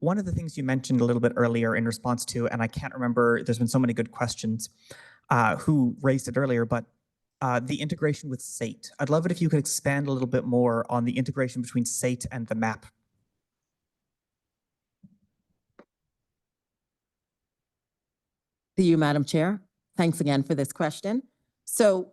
one of the things you mentioned a little bit earlier in response to, and I can't remember, there's been so many good questions, who raised it earlier, but the integration with SATE. I'd love it if you could expand a little bit more on the integration between SATE and the MAP. To you, Madam Chair. Thanks again for this question. So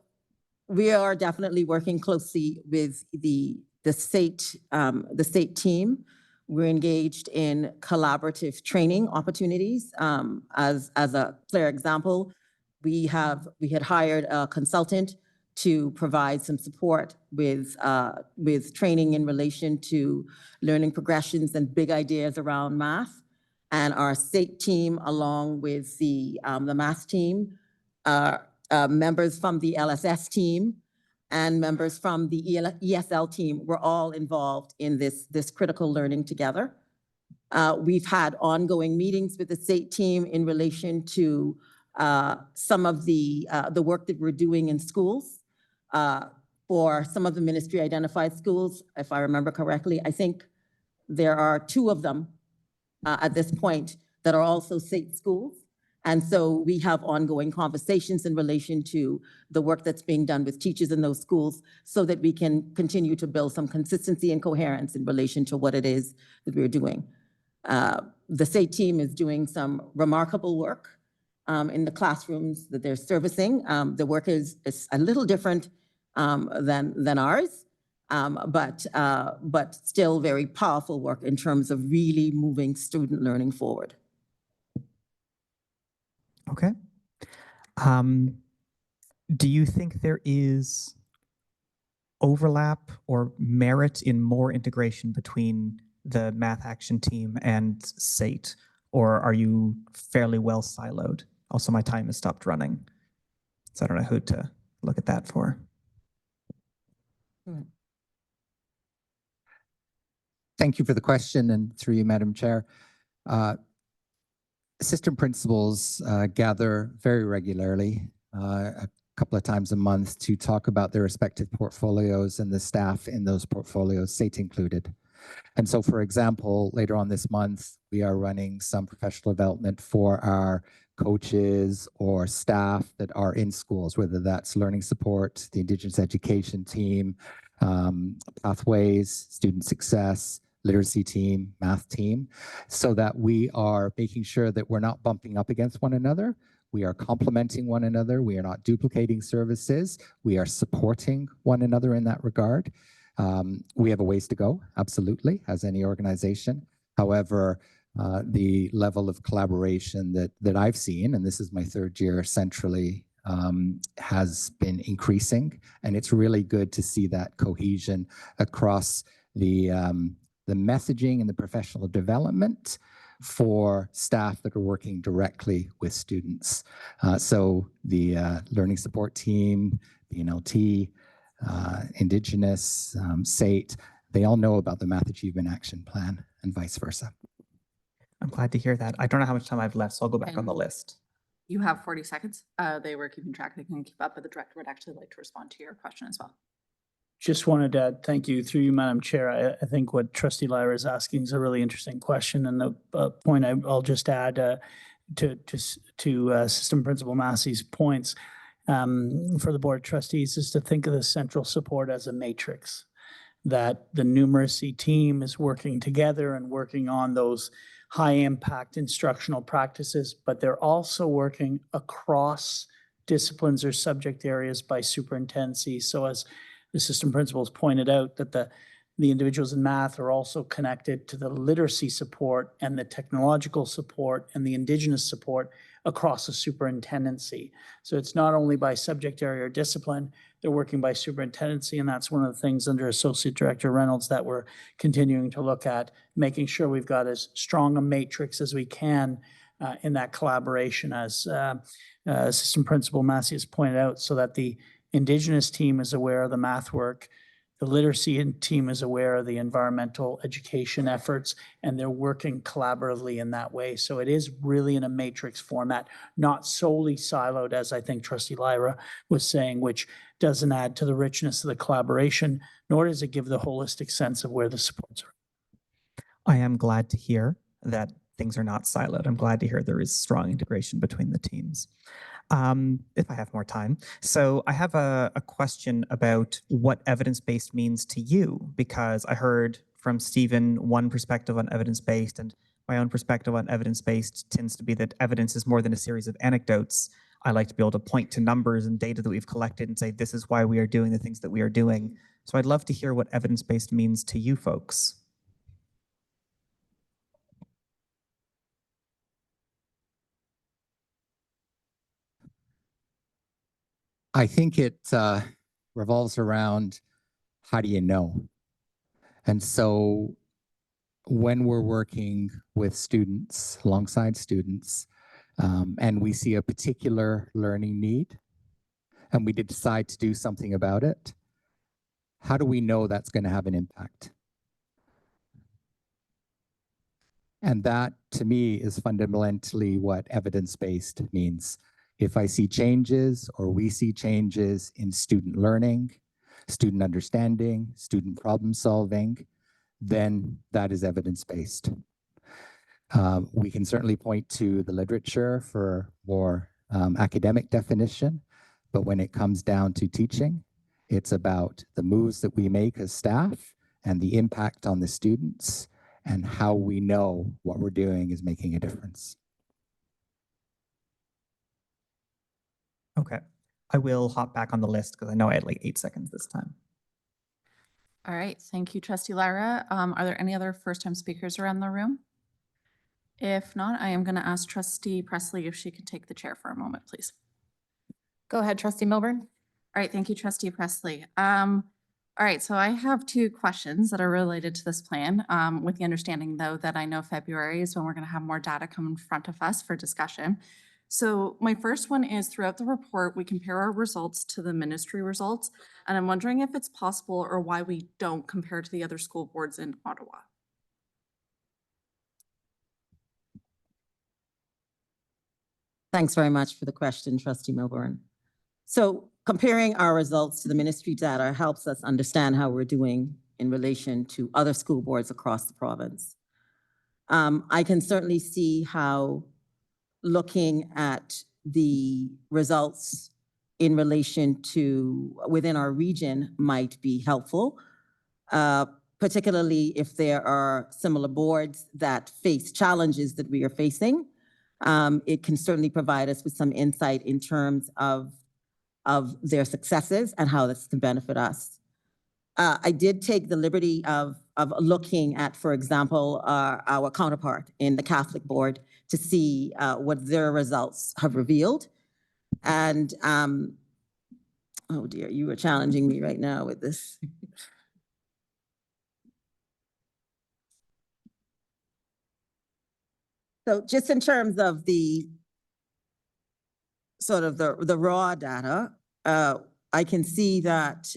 we are definitely working closely with the SATE team. We're engaged in collaborative training opportunities. As a clear example, we had hired a consultant to provide some support with training in relation to learning progressions and big ideas around math. And our SATE team, along with the math team, members from the LSS team, and members from the ESL team were all involved in this critical learning together. We've had ongoing meetings with the SATE team in relation to some of the work that we're doing in schools. For some of the ministry identified schools, if I remember correctly, I think there are 2 of them at this point that are also SATE schools. And so we have ongoing conversations in relation to the work that's being done with teachers in those schools, so that we can continue to build some consistency and coherence in relation to what it is that we're doing. The SATE team is doing some remarkable work in the classrooms that they're servicing. The work is a little different than ours, but still very powerful work in terms of really moving student learning forward. Okay. Do you think there is overlap or merit in more integration between the Math Action Team and SATE, or are you fairly well siloed? Also, my time has stopped running, so I don't know who to look at that for. Thank you for the question, and through you, Madam Chair. assistant principals gather very regularly, a couple of times a month, to talk about their respective portfolios and the staff in those portfolios, SATE included. And so, for example, later on this month, we are running some professional development for our coaches or staff that are in schools, whether that's learning support, the Indigenous education team, pathways, student success, literacy team, math team, so that we are making sure that we're not bumping up against one another. We are complementing one another. We are not duplicating services. We are supporting one another in that regard. We have a ways to go, absolutely, as any organization. However, the level of collaboration that I've seen, and this is my third year centrally, has been increasing, and it's really good to see that cohesion across the messaging and the professional development for staff that are working directly with students. So the learning support team, the NLT, Indigenous, SATE, they all know about the Math Achievement Action Plan and vice versa. I'm glad to hear that. I don't know how much time I have left, so I'll go back on the And- list. You have 40 seconds. They were keeping track. They can keep up, but the director would actually like to respond to your question as well. Just wanted to add, thank you through you, Madam Chair. I think what Trustee Lyra is asking is a really interesting question, and the point I'll just add to Assistant Principal Massey's points for the Board of Trustees is to think of the central support as a matrix, that the numeracy team is working together and working on those high impact instructional practices, but they're also working across disciplines or subject areas by superintendency. So as the assistant principals pointed out, that the individuals in math are also connected to the literacy support and the technological support and the Indigenous support across the superintendency. So it's not only by subject area or discipline, they're working by superintendency, and that's one of the things under Associate Director Reynolds that we're continuing to look at, making sure we've got as strong a matrix as we can in that collaboration, as Assistant Principal Massey has pointed out, so that the Indigenous team is aware of the math work, the literacy team is aware of the environmental education efforts, and they're working collaboratively in that way. So it is really in a matrix format, not solely siloed, as I think Trustee Lyra was saying, which doesn't add to the richness of the collaboration, nor does it give the holistic sense of where the supports are. I am glad to hear that things are not siloed. I'm glad to hear there is strong integration between the teams. If I have more time. So I have a question about what evidence-based means to you, because I heard from Stephen one perspective on evidence-based, and my own perspective on evidence-based tends to be that evidence is more than a series of anecdotes. I like to be able to point to numbers and data that we've collected and say, this is why we are doing the things that we are doing. So I'd love to hear what evidence-based means to you folks. I think it revolves around, how do you know? And so when we're working with students, alongside students, and we see a particular learning need, and we decide to do something about it, how do we know that's going to have an impact? And that, to me, is fundamentally what evidence-based means. If I see changes, or we see changes in student learning, student understanding, student problem solving, then that is evidence-based. We can certainly point to the literature for more academic definition, but when it comes down to teaching, it's about the moves that we make as staff and the impact on the students and how we know what we're doing is making a difference. Okay, I will hop back on the list because I know I had like 8 seconds this time. All right, thank you, Trustee Lyra. Are there any other first-time speakers around the room? If not, I am going to ask Trustee Presley if she could take the chair for a moment, please. Go ahead, Trustee Milburn. All right, thank you, Trustee Presley. All right, so I have 2 questions that are related to this plan, with the understanding, though, that I know February is when we're going to have more data come in front of us for discussion. So my first one is, throughout the report, we compare our results to the ministry results, and I'm wondering if it's possible or why we don't compare to the other school boards in Ottawa. Thanks very much for the question, Trustee Milburn. So comparing our results to the ministry data helps us understand how we're doing in relation to other school boards across the province. I can certainly see how looking at the results in relation to within our region might be helpful, particularly if there are similar boards that face challenges that we are facing. It can certainly provide us with some insight in terms of their successes and how this can benefit us. I did take the liberty of looking at, for example, our counterpart in the Catholic Board to see what their results have revealed. And, oh dear, you are challenging me right now with this. So just in terms of the sort of the raw data, I can see that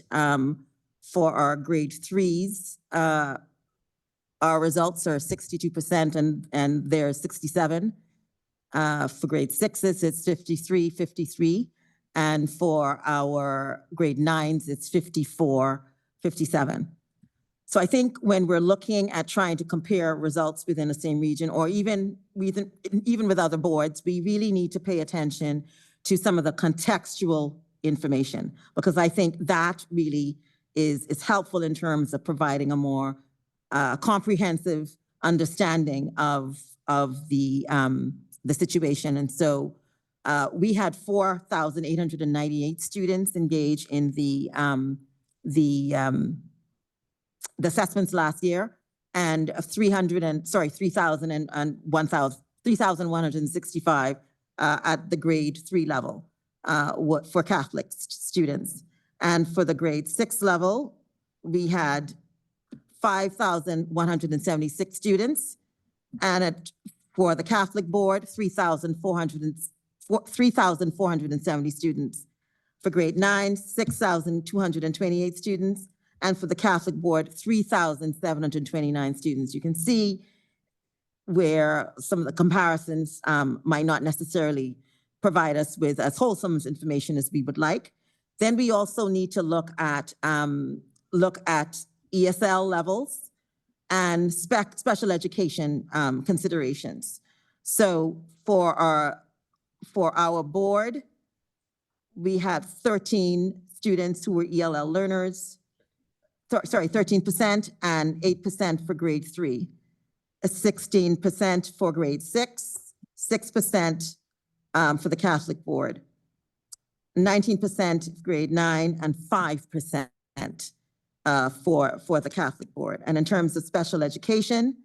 for our grade 3s, our results are 62% and they're 67. For grade 6s, it's 53, 53. And for our grade 9s, it's 54, 57. So I think when we're looking at trying to compare results within the same region or even with other boards, we really need to pay attention to some of the contextual information, because I think that really is helpful in terms of providing a more comprehensive understanding of the situation. And so we had 4,898 students engage in the assessments last year, and 3,165 at the grade 3 level for Catholic students. And for the grade 6 level, we had 5,176 students, and for the Catholic Board, 3,470 students. For grade 9, 6,228 students, and for the Catholic Board, 3,729 students. You can see where some of the comparisons might not necessarily provide us with as wholesome information as we would like. Then we also need to look at ESL levels and special education considerations. So for our board, we had 13 students who were ELL learners, 13% and 8% for grade 3, 16% for grade 6, 6% for the Catholic Board, 19% grade 9, and 5% for the Catholic Board. And in terms of special education,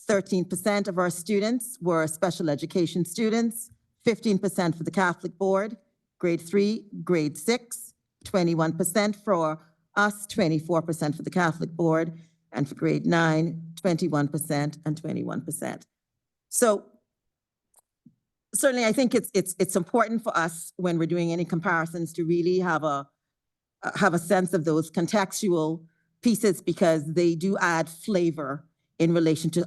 13% of our students were special education students, 15% for the Catholic Board, grade 3, grade 6, 21% for us, 24% for the Catholic Board, and for grade 9, 21% and 21%. So certainly I think it's important for us when we're doing any comparisons to really have a sense of those contextual pieces, because they do add flavor in relation to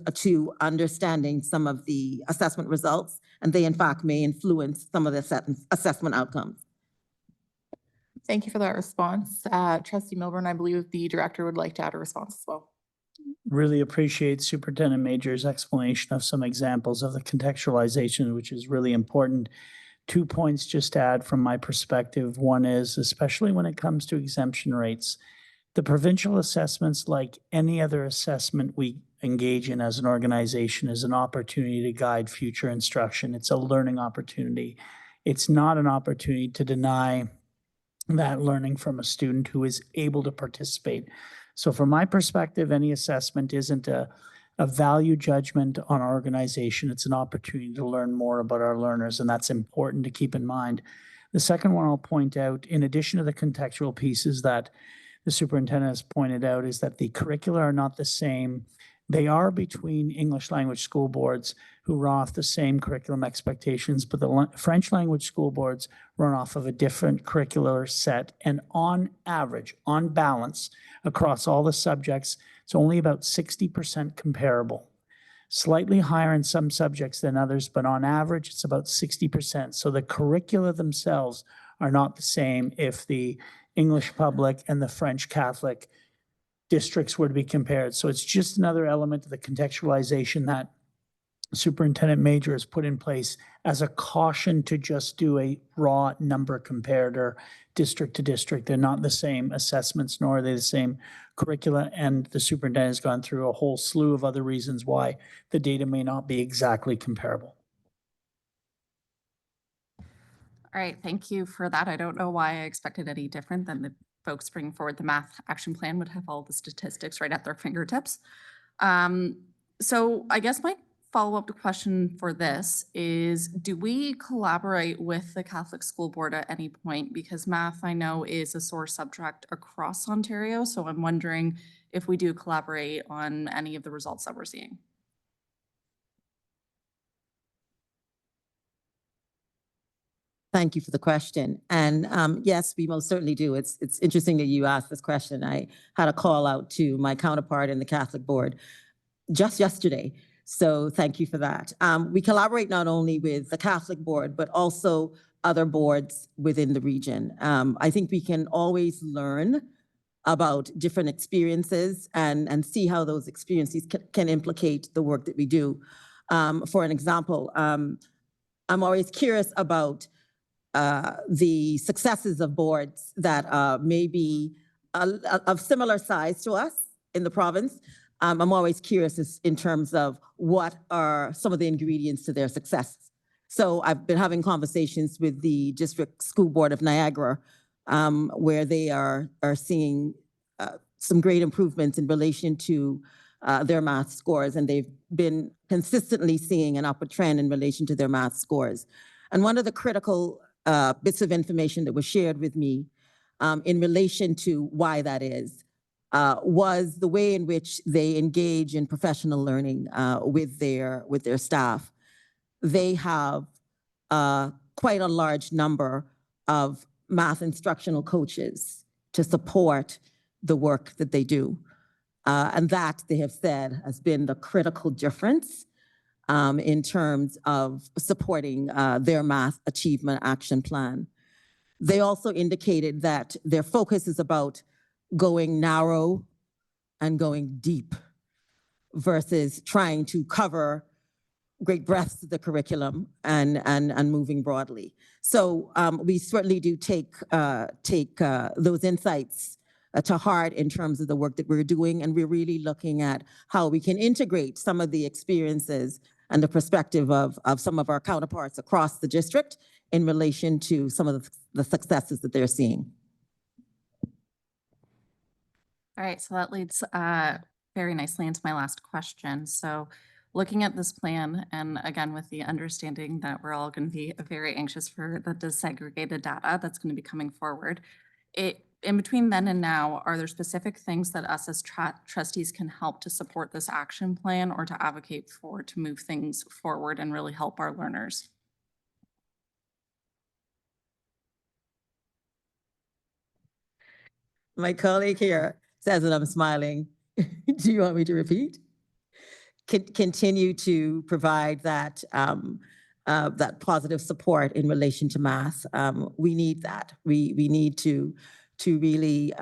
understanding some of the assessment results, and they in fact may influence some of the assessment outcomes. Thank you for that response. Trustee Milburn, I believe the director would like to add a response as well. Really appreciate Superintendent Major's explanation of some examples of the contextualization, which is really important. 2 points just to add from my perspective. One is, especially when it comes to exemption rates, the provincial assessments, like any other assessment we engage in as an organization, is an opportunity to guide future instruction. It's a learning opportunity. It's not an opportunity to deny that learning from a student who is able to participate. So from my perspective, any assessment isn't a value judgment on our organization. It's an opportunity to learn more about our learners, and that's important to keep in mind. The second one I'll point out, in addition to the contextual pieces that the superintendent has pointed out, is that the curricula are not the same. They are between English language school boards who run off the same curriculum expectations, but the French language school boards run off of a different curricular set. And on average, on balance, across all the subjects, it's only about 60% comparable. slightly higher in some subjects than others, but on average, it's about 60%. So the curricula themselves are not the same if the English public and the French Catholic districts were to be compared. So it's just another element of the contextualization that Superintendent Major has put in place as a caution to just do a raw number comparator district to district. They're not the same assessments, nor are they the same curricula. And the superintendent has gone through a whole slew of other reasons why the data may not be exactly comparable. All right, thank you for that. I don't know why I expected any different than the folks bringing forward the math action plan would have all the statistics right at their fingertips. So I guess my follow-up question for this is, do we collaborate with the Catholic School Board at any point? Because math, I know, is a sore subject across Ontario. So I'm wondering if we do collaborate on any of the results that we're seeing. Thank you for the question. And yes, we most certainly do. It's interesting that you asked this question. I had a call out to my counterpart in the Catholic Board just yesterday. So thank you for that. We collaborate not only with the Catholic Board, but also other boards within the region. I think we can always learn about different experiences and see how those experiences can implicate the work that we do. For an example, I'm always curious about the successes of boards that may be of similar size to us in the province. I'm always curious in terms of what are some of the ingredients to their success. So I've been having conversations with the District School Board of Niagara, where they are seeing some great improvements in relation to their math scores, and they've been consistently seeing an upward trend in relation to their math scores. And one of the critical bits of information that was shared with me in relation to why that is, was the way in which they engage in professional learning with their staff. They have quite a large number of math instructional coaches to support the work that they do. And that, they have said, has been the critical difference in terms of supporting their math achievement action plan. They also indicated that their focus is about going narrow and going deep versus trying to cover great breadths of the curriculum and moving broadly. So we certainly do take those insights to heart in terms of the work that we're doing, and we're really looking at how we can integrate some of the experiences and the perspective of some of our counterparts across the district in relation to some of the successes that they're seeing. All right, so that leads very nicely into my last question. So looking at this plan, and again, with the understanding that we're all going to be very anxious for the disaggregated data that's going to be coming forward, in between then and now, are there specific things that us as trustees can help to support this action plan or to advocate for to move things forward and really help our learners? My colleague here says that I'm smiling. Do you want me to repeat? Continue to provide that that positive support in relation to math. We need that. We need to really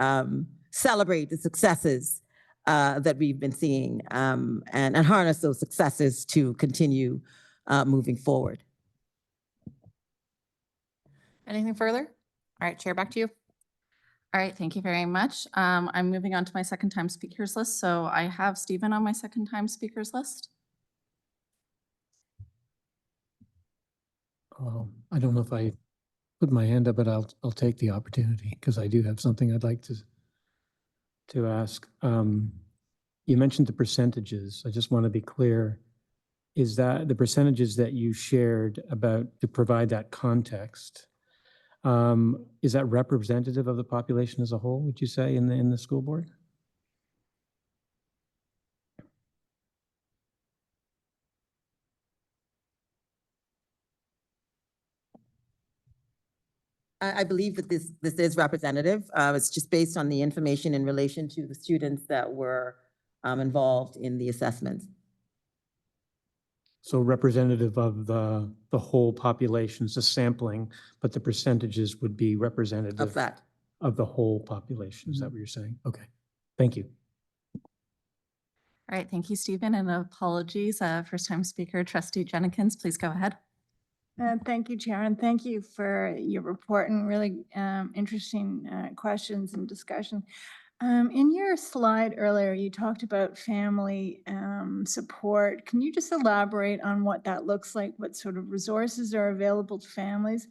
celebrate the successes that we've been seeing and harness those successes to continue moving forward. Anything further? All right, Chair, back to you. All right, thank you very much. I'm moving on to my second time speakers list. So I have Stephen on my second time speakers list. I don't know if I put my hand up, but I'll take the opportunity because I do have something I'd like to ask. You mentioned the percentages. I just want to be clear. Is that the percentages that you shared about to provide that context? Is that representative of the population as a whole, would you say, in the school board? I believe that this is representative. It's just based on the information in relation to the students that were involved in the assessments. So representative of the whole population, it's a sampling, but the percentages would be representative Of that. of the whole population. Is that what you're saying? Okay, thank you. All right, thank you, Stephen, and apologies. First time speaker, trustee Jenkins, please go ahead. Thank you, Chair, and thank you for your report and really interesting questions and discussion. In your slide earlier, you talked about family support. Can you just elaborate on what that looks like? What sort of resources are available to families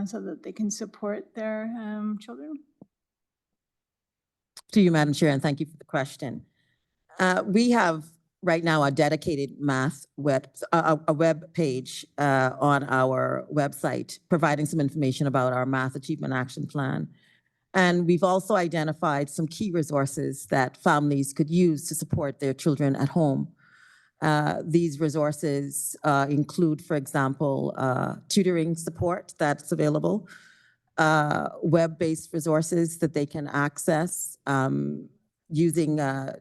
so that they can support their children? To you, Madam Chair, and thank you for the question. We have right now a dedicated math a web page on our website providing some information about our Math Achievement Action Plan. And we've also identified some key resources that families could use to support their children at home. These resources include, for example, tutoring support that's available, web-based resources that they can access using the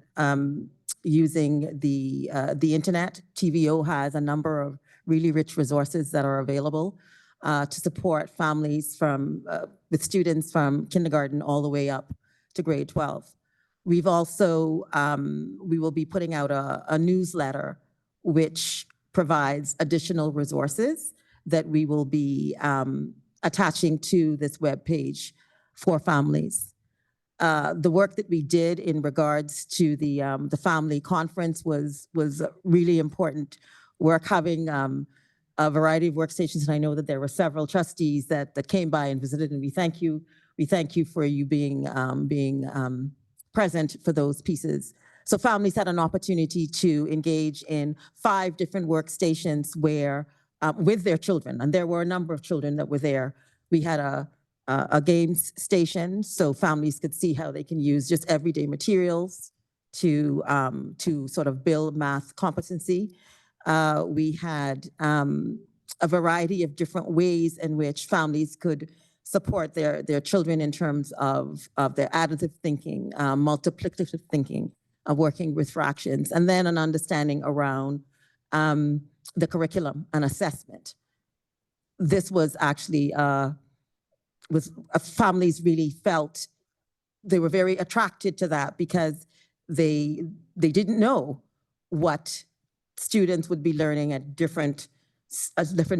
internet. TVO has a number of really rich resources that are available to support families with students from kindergarten all the way up to grade 12. We've also, we will be putting out a newsletter which provides additional resources that we will be attaching to this webpage for families. The work that we did in regards to the family conference was really important work, having a variety of workstations, and I know that there were several trustees that came by and visited, and we thank you. We thank you for you being present for those pieces. So families had an opportunity to engage in 5 different workstations where with their children, and there were a number of children that were there. We had a games station, so families could see how they can use just everyday materials to sort of build math competency. We had a variety of different ways in which families could support their children in terms of their additive thinking, multiplicative thinking, working with fractions, and then an understanding around the curriculum and assessment. This was actually families really felt they were very attracted to that because they didn't know what students would be learning at different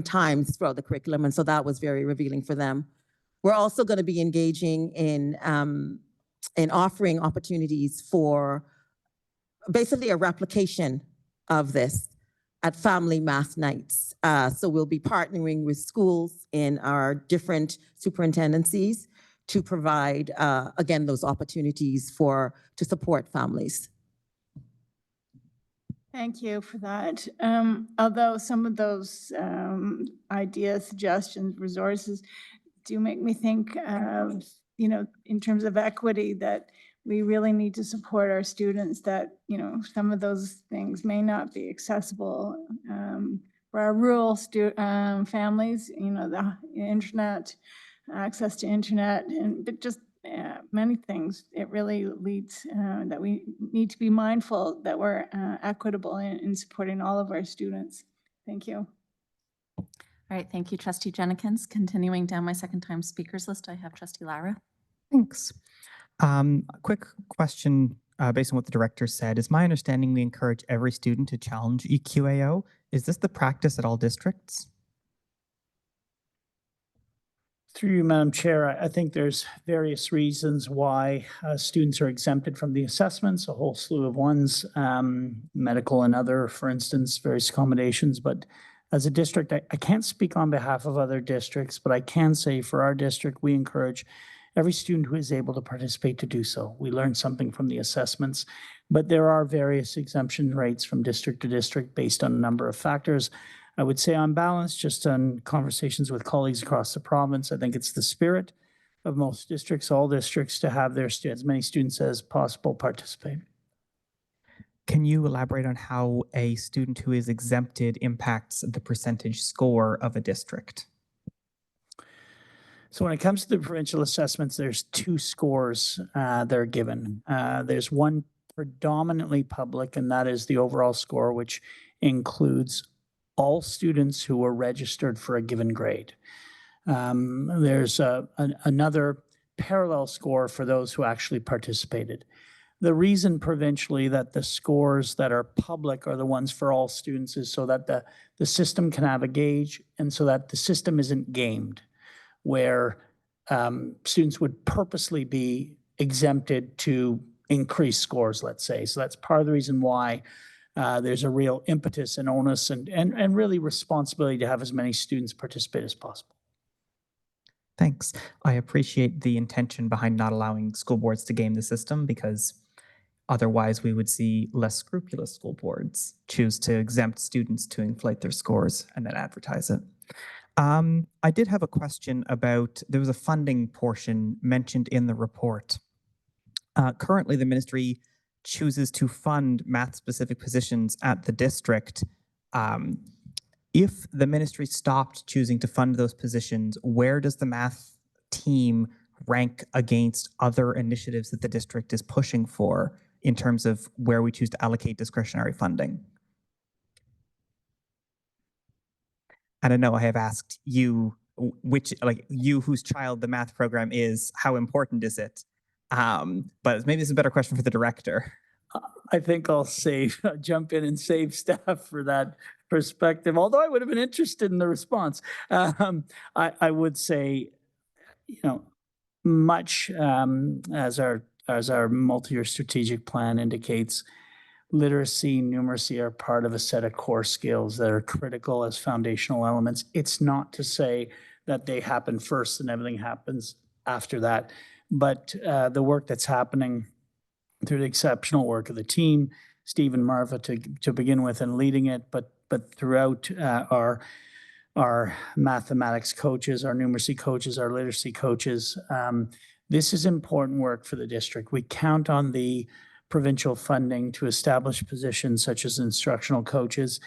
times throughout the curriculum, and so that was very revealing for them. We're also going to be engaging in offering opportunities for basically a replication of this at family math nights. So we'll be partnering with schools in our different superintendencies to provide, again, those opportunities to support families. Thank you for that. Although some of those ideas, suggestions, resources do make me think of, in terms of equity, that we really need to support our students, that, some of those things may not be accessible for our rural families, the internet, access to internet, but just many things. It really leads that we need to be mindful that we're equitable in supporting all of our students. Thank you. All right, thank you, trustee Jenkins. Continuing down my second time speakers list, I have trustee Lara. Thanks. A quick question based on what the director said. Is my understanding we encourage every student to challenge EQAO? Is this the practice at all districts? Through you, Madam Chair, I think there's various reasons why students are exempted from the assessments, a whole slew of ones, medical and other, for instance, various accommodations. But as a district, I can't speak on behalf of other districts, but I can say for our district, we encourage every student who is able to participate to do so. We learn something from the assessments, but there are various exemption rates from district to district based on a number of factors. I would say on balance, just on conversations with colleagues across the province, I think it's the spirit of most districts, all districts, to have as many students as possible participate. Can you elaborate on how a student who is exempted impacts the percentage score of a district? So when it comes to the provincial assessments, there's 2 scores that are given. There's one predominantly public, and that is the overall score, which includes all students who were registered for a given grade. There's another parallel score for those who actually participated. The reason provincially that the scores that are public are the ones for all students is so that the system can have a gauge and so that the system isn't gamed, where students would purposely be exempted to increase scores, let's say. So that's part of the reason why there's a real impetus and onus and really responsibility to have as many students participate as possible. Thanks. I appreciate the intention behind not allowing school boards to game the system, because otherwise we would see less scrupulous school boards choose to exempt students to inflate their scores and then advertise it. I did have a question about, there was a funding portion mentioned in the report. Currently, the ministry chooses to fund math-specific positions at the district. If the ministry stopped choosing to fund those positions, where does the math team rank against other initiatives that the district is pushing for in terms of where we choose to allocate discretionary funding? And I know I have asked you which, like you whose child the math program is, how important is it? But maybe it's a better question for the director. I think I'll jump in and save staff for that perspective, although I would have been interested in the response. I would say, much as our multi-year strategic plan indicates, literacy, numeracy are part of a set of core skills that are critical as foundational elements. It's not to say that they happen first and everything happens after that, but the work that's happening through the exceptional work of the team, Steve and Marva to begin with and leading it, but throughout our mathematics coaches, our numeracy coaches, our literacy coaches, this is important work for the district. We count on the provincial funding to establish positions such as instructional coaches.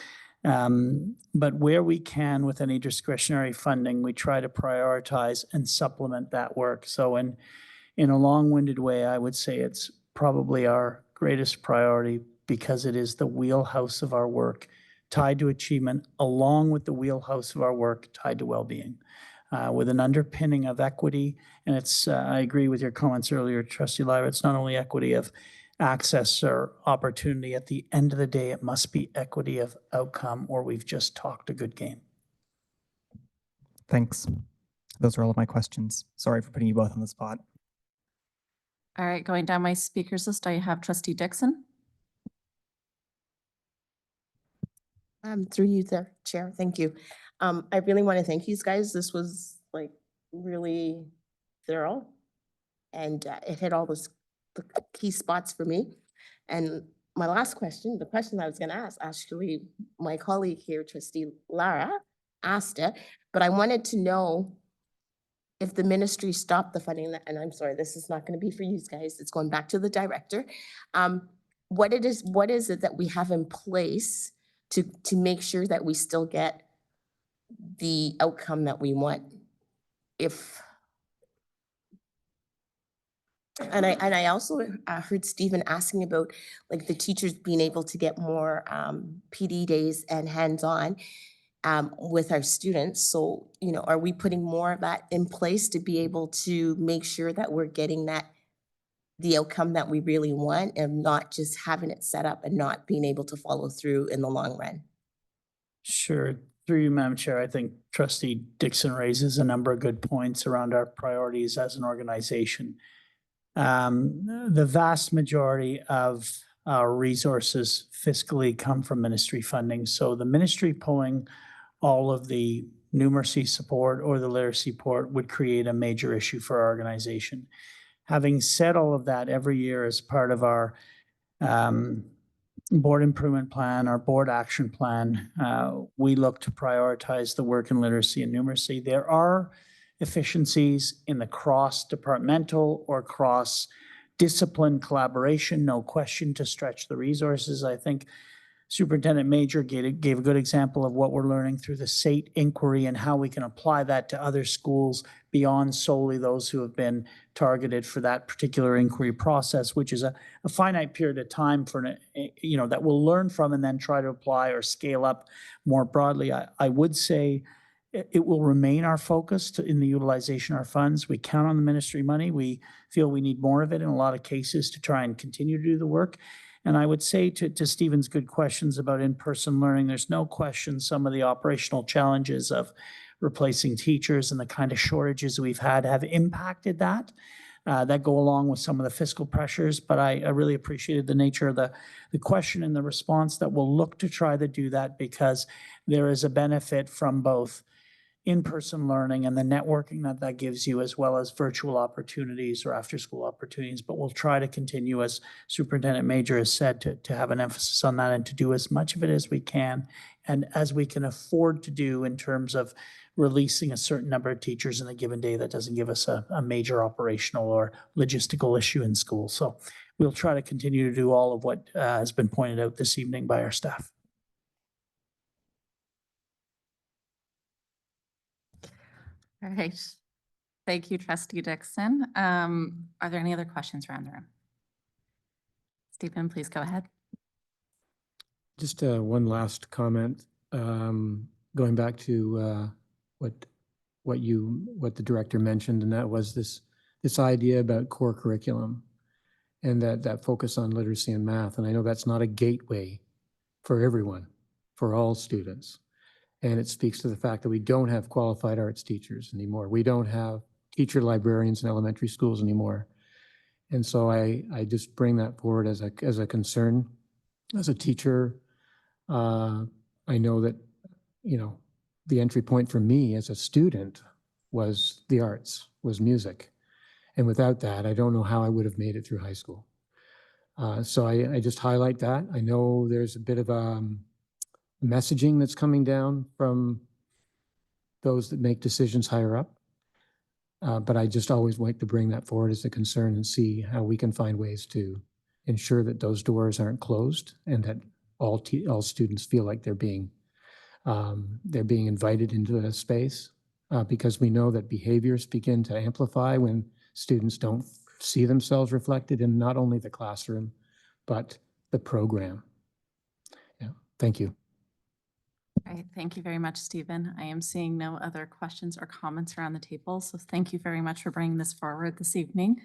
But where we can with any discretionary funding, we try to prioritize and supplement that work. So in a long-winded way, I would say it's probably our greatest priority because it is the wheelhouse of our work tied to achievement, along with the wheelhouse of our work tied to well-being, with an underpinning of equity. And it's, I agree with your comments earlier, Trustee Lyra, it's not only equity of access or opportunity. At the end of the day, it must be equity of outcome, or we've just talked a good game. Thanks. Those are all of my questions. Sorry for putting you both on the spot. All right, going down my speakers list, I have Trustee Dixon. Through you there, Chair. Thank you. I really want to thank you guys. This was like really thorough, and it hit all the key spots for me. And my last question, the question I was going to ask, actually, my colleague here, Trustee Lara, asked it, but I wanted to know if the ministry stopped the funding, and I'm sorry, this is not going to be for you guys. It's going back to the director. What is it that we have in place to make sure that we still get the outcome that we want? And I also heard Stephen asking about like the teachers being able to get more PD days and hands-on with our students. So, are we putting more of that in place to be able to make sure that we're getting the outcome that we really want and not just having it set up and not being able to follow through in the long run? Sure. Through you, Madam Chair, I think Trustee Dixon raises a number of good points around our priorities as an organization. The vast majority of our resources fiscally come from ministry funding. So the ministry pulling all of the numeracy support or the literacy support would create a major issue for our organization. Having said all of that, every year as part of our board improvement plan, our board action plan, we look to prioritize the work in literacy and numeracy. There are efficiencies in the cross-departmental or cross-discipline collaboration, no question, to stretch the resources. I think Superintendent Major gave a good example of what we're learning through the SATE inquiry and how we can apply that to other schools beyond solely those who have been targeted for that particular inquiry process, which is a finite period of time for, that we'll learn from and then try to apply or scale up more broadly. I would say it will remain our focus in the utilization of our funds. We count on the ministry money. We feel we need more of it in a lot of cases to try and continue to do the work. And I would say to Stephen's good questions about in-person learning, there's no question some of the operational challenges of replacing teachers and the kind of shortages we've had have impacted that. That go along with some of the fiscal pressures, but I really appreciated the nature of the question and the response that we'll look to try to do that, because there is a benefit from both in-person learning and the networking that gives you, as well as virtual opportunities or after-school opportunities. But we'll try to continue, as Superintendent Major has said, to have an emphasis on that and to do as much of it as we can and as we can afford to do in terms of releasing a certain number of teachers in a given day that doesn't give us a major operational or logistical issue in school. So we'll try to continue to do all of what has been pointed out this evening by our staff. All right. Thank you, Trustee Dixon. Are there any other questions around the room? Stephen, please go ahead. Just one last comment, going back to what the director mentioned, and that was this idea about core curriculum and that focus on literacy and math. And I know that's not a gateway for everyone, for all students. And it speaks to the fact that we don't have qualified arts teachers anymore. We don't have teacher librarians in elementary schools anymore. And so I just bring that forward as a concern. As a teacher, I know that, the entry point for me as a student was the arts, was music. And without that, I don't know how I would have made it through high school. So I just highlight that. I know there's a bit of messaging that's coming down from those that make decisions higher up. But I just always like to bring that forward as a concern and see how we can find ways to ensure that those doors aren't closed and that all students feel like they're being invited into a space, because we know that behaviors begin to amplify when students don't see themselves reflected in not only the classroom, but the program. Yeah, thank you. All right, thank you very much, Stephen. I am seeing no other questions or comments around the table, so thank you very much for bringing this forward this evening.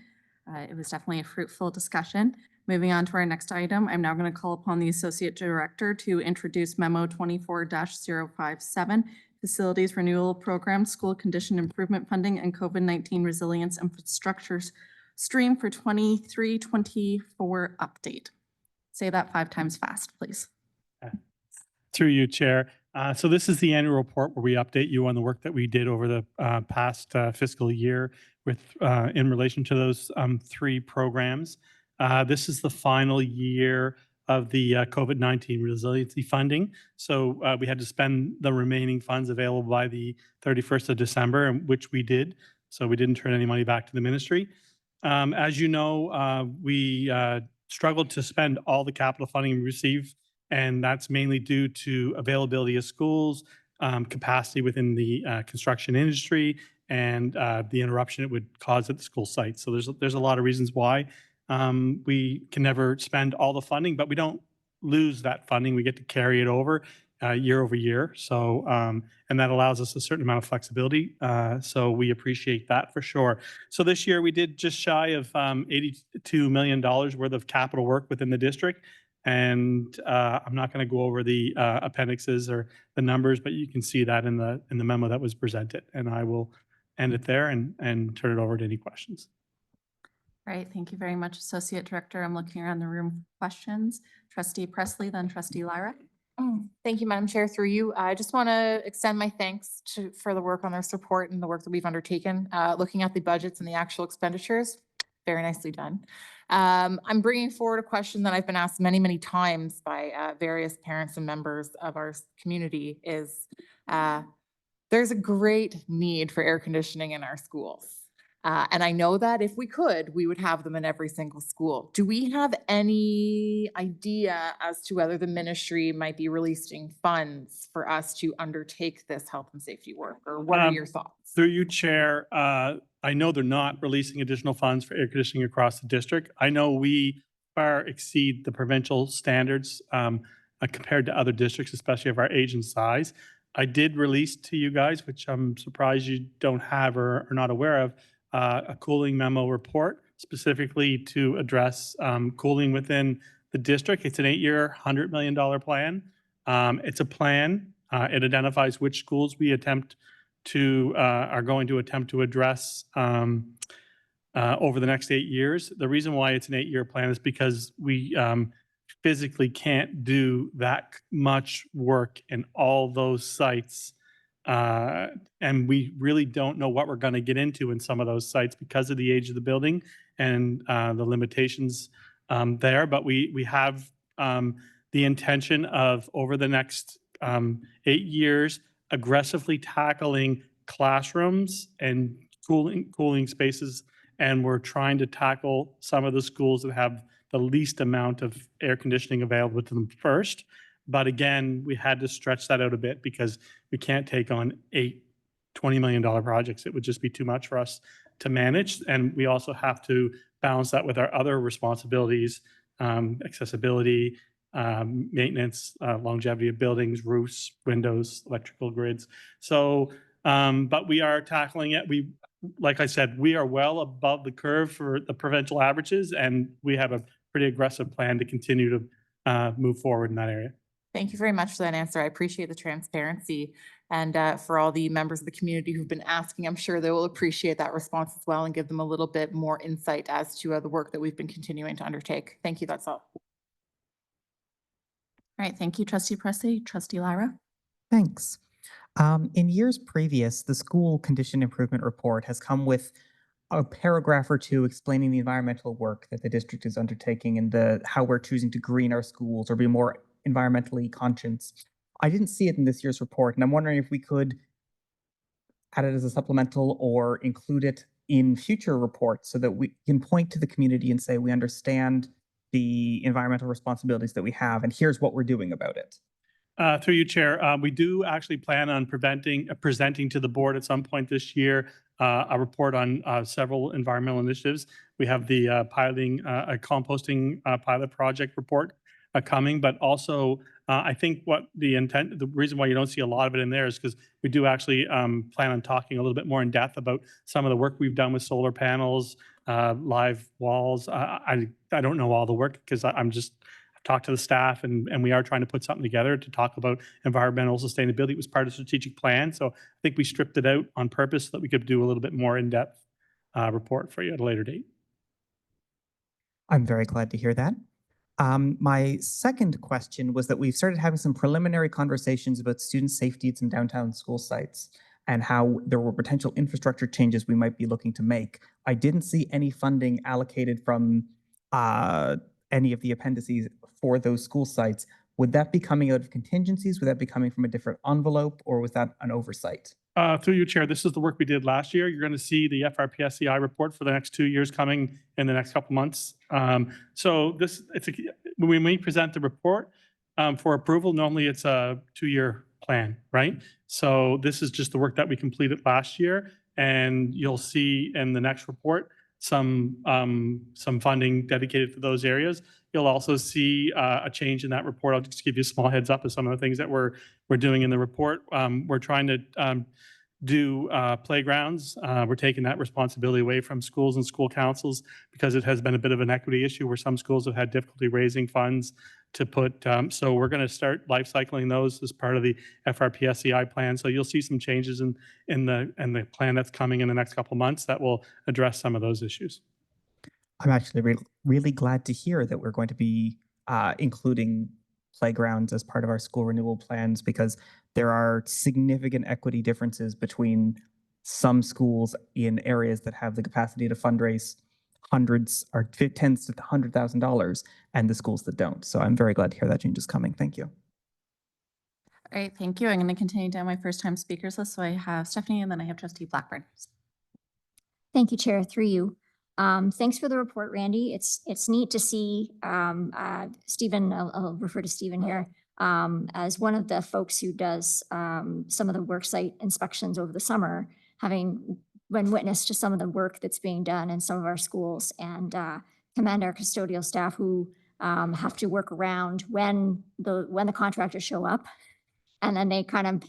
It was definitely a fruitful discussion. Moving on to our next item, I'm now going to call upon the Associate Director to introduce Memo 24-057, Facilities Renewal Program, School Condition Improvement Funding, and COVID-19 Resilience Infrastructure Stream for 23-24 update. Say that 5 times fast, please. Through you, Chair. So this is the annual report where we update you on the work that we did over the past fiscal year with in relation to those 3 programs. This is the final year of the COVID-19 resiliency funding. So we had to spend the remaining funds available by the 31st of December, which we did. So we didn't turn any money back to the ministry. As you know, we struggled to spend all the capital funding we received, and that's mainly due to availability of schools, capacity within the construction industry, and the interruption it would cause at the school site. So there's a lot of reasons why we can never spend all the funding, but we don't lose that funding. We get to carry it over year over year. So and that allows us a certain amount of flexibility. So we appreciate that for sure. So this year we did just shy of $82 million worth of capital work within the district. And I'm not going to go over the appendixes or the numbers, but you can see that in the memo that was presented. And I will end it there and turn it over to any questions. All right, thank you very much, Associate Director. I'm looking around the room for questions. Trustee Presley, then Trustee Lyra. Thank you, Madam Chair. Through you, I just want to extend my thanks for the work on their support and the work that we've undertaken. Looking at the budgets and the actual expenditures, very nicely done. I'm bringing forward a question that I've been asked many, many times by various parents and members of our community is there's a great need for air conditioning in our schools. And I know that if we could, we would have them in every single school. Do we have any idea as to whether the ministry might be releasing funds for us to undertake this health and safety work? Or what are your thoughts? Through you, Chair, I know they're not releasing additional funds for air conditioning across the district. I know we far exceed the provincial standards compared to other districts, especially of our age and size. I did release to you guys, which I'm surprised you don't have or are not aware of, a cooling memo report specifically to address cooling within the district. It's an 8-year, $100 million plan. It's a plan. It identifies which schools we are going to attempt to address over the next 8 years. The reason why it's an 8-year plan is because we physically can't do that much work in all those sites. And we really don't know what we're going to get into in some of those sites because of the age of the building and the limitations there. But we have the intention of, over the next 8 years, aggressively tackling classrooms and cooling spaces. And we're trying to tackle some of the schools that have the least amount of air conditioning available to them first. But again, we had to stretch that out a bit because we can't take on 8 $20 million projects. It would just be too much for us to manage. And we also have to balance that with our other responsibilities, accessibility, maintenance, longevity of buildings, roofs, windows, electrical grids. So, but we are tackling it. Like I said, we are well above the curve for the provincial averages, and we have a pretty aggressive plan to continue to move forward in that area. Thank you very much for that answer. I appreciate the transparency. And for all the members of the community who've been asking, I'm sure they will appreciate that response as well and give them a little bit more insight as to the work that we've been continuing to undertake. Thank you. That's all. All right, thank you, Trustee Pressey. Trustee Lyra? Thanks. In years previous, the school condition improvement report has come with a paragraph or two explaining the environmental work that the district is undertaking and how we're choosing to green our schools or be more environmentally conscious. I didn't see it in this year's report, and I'm wondering if we could add it as a supplemental or include it in future reports so that we can point to the community and say we understand the environmental responsibilities that we have, and here's what we're doing about it. Through you, Chair, we do actually plan on presenting to the board at some point this year a report on several environmental initiatives. We have the a composting pilot project report coming, but also I think the reason why you don't see a lot of it in there is because we do actually plan on talking a little bit more in depth about some of the work we've done with solar panels, live walls. I don't know all the work because I've talked to the staff and we are trying to put something together to talk about environmental sustainability. It was part of the strategic plan. So I think we stripped it out on purpose so that we could do a little bit more in-depth report for you at a later date. I'm very glad to hear that. My second question was that we've started having some preliminary conversations about student safety at some downtown school sites and how there were potential infrastructure changes we might be looking to make. I didn't see any funding allocated from any of the appendices for those school sites. Would that be coming out of contingencies? Would that be coming from a different envelope, or was that an oversight? Through you, Chair, this is the work we did last year. You're going to see the FRPSCI report for the next 2 years coming in the next couple months. So when we present the report for approval, normally it's a 2-year plan, right? So this is just the work that we completed last year, and you'll see in the next report some funding dedicated to those areas. You'll also see a change in that report. I'll just give you a small heads up of some of the things that we're doing in the report. We're trying to do playgrounds. We're taking that responsibility away from schools and school councils because it has been a bit of an equity issue where some schools have had difficulty raising funds to put. So we're going to start life cycling those as part of the FRPSCI plan. So you'll see some changes in the plan that's coming in the next couple of months that will address some of those issues. I'm actually really glad to hear that we're going to be including playgrounds as part of our school renewal plans, because there are significant equity differences between some schools in areas that have the capacity to fundraise hundreds or tens to $100,000 and the schools that don't. So I'm very glad to hear that change is coming. Thank you. All right, thank you. I'm going to continue down my first time speakers list. So I have Stephanie and then I have Trustee Blackburn. Thank you, Chair, through you. Thanks for the report, Randy. It's neat to see, Stephen, I'll refer to Stephen here, as one of the folks who does some of the work site inspections over the summer, having been witness to some of the work that's being done in some of our schools, and commend our custodial staff who have to work around when the contractors show up. And then they kind of,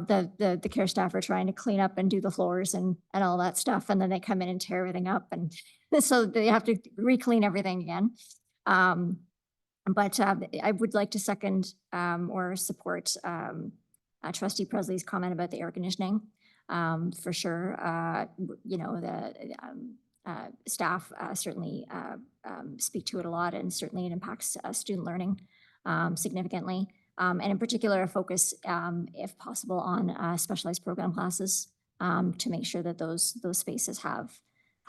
the care staff are trying to clean up and do the floors and all that stuff. And then they come in and tear everything up. And so they have to re-clean everything again. But I would like to second or support Trustee Presley's comment about the air conditioning. For sure, the staff certainly speak to it a lot, and certainly it impacts student learning significantly. And in particular, a focus, if possible, on specialized program classes to make sure that those spaces have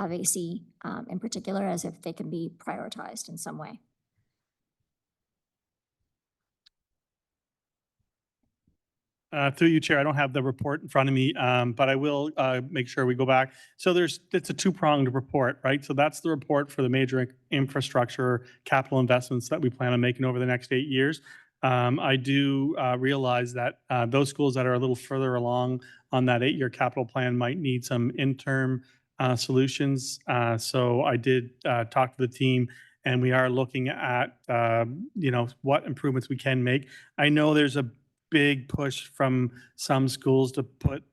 AC in particular, as if they can be prioritized in some way. Through you, Chair, I don't have the report in front of me, but I will make sure we go back. So it's a two-pronged report, right? So that's the report for the major infrastructure capital investments that we plan on making over the next 8 years. I do realize that those schools that are a little further along on that 8-year capital plan might need some interim solutions. So I did talk to the team, and we are looking at what improvements we can make. I know there's a big push from some schools to put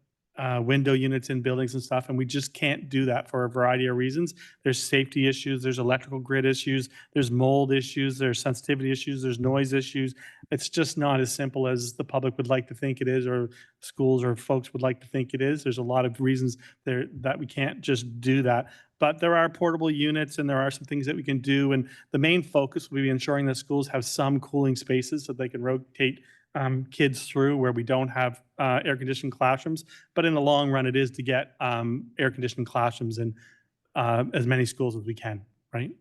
window units in buildings and stuff, and we just can't do that for a variety of reasons. There's safety issues, there's electrical grid issues, there's mold issues, there's sensitivity issues, there's noise issues. It's just not as simple as the public would like to think it is, or schools or folks would like to think it is. There's a lot of reasons there that we can't just do that. But there are portable units, and there are some things that we can do. And the main focus will be ensuring that schools have some cooling spaces so they can rotate kids through where we don't have air-conditioned classrooms. But in the long run, it is to get air-conditioned classrooms in as many schools as we can, right?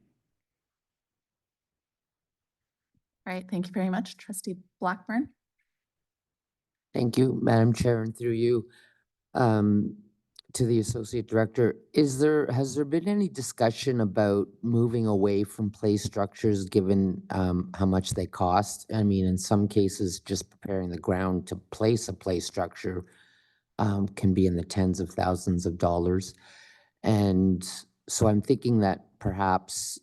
All right, thank you very much. Trustee Blackburn. Thank you, Madam Chair, and through you to the Associate Director. Has there been any discussion about moving away from play structures given how much they cost? I mean, in some cases, just preparing the ground to place a play structure can be in the tens of thousands of dollars. And so I'm thinking that perhaps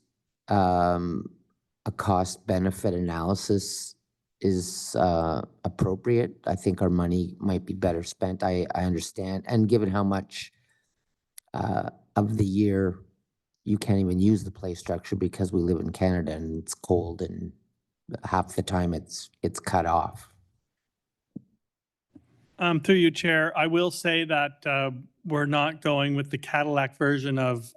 a cost benefit analysis is appropriate. I think our money might be better spent. I understand. And given how much of the year you can't even use the play structure because we live in Canada and it's cold and half the time it's cut off. Through you, Chair, I will say that we're not going with the Cadillac version of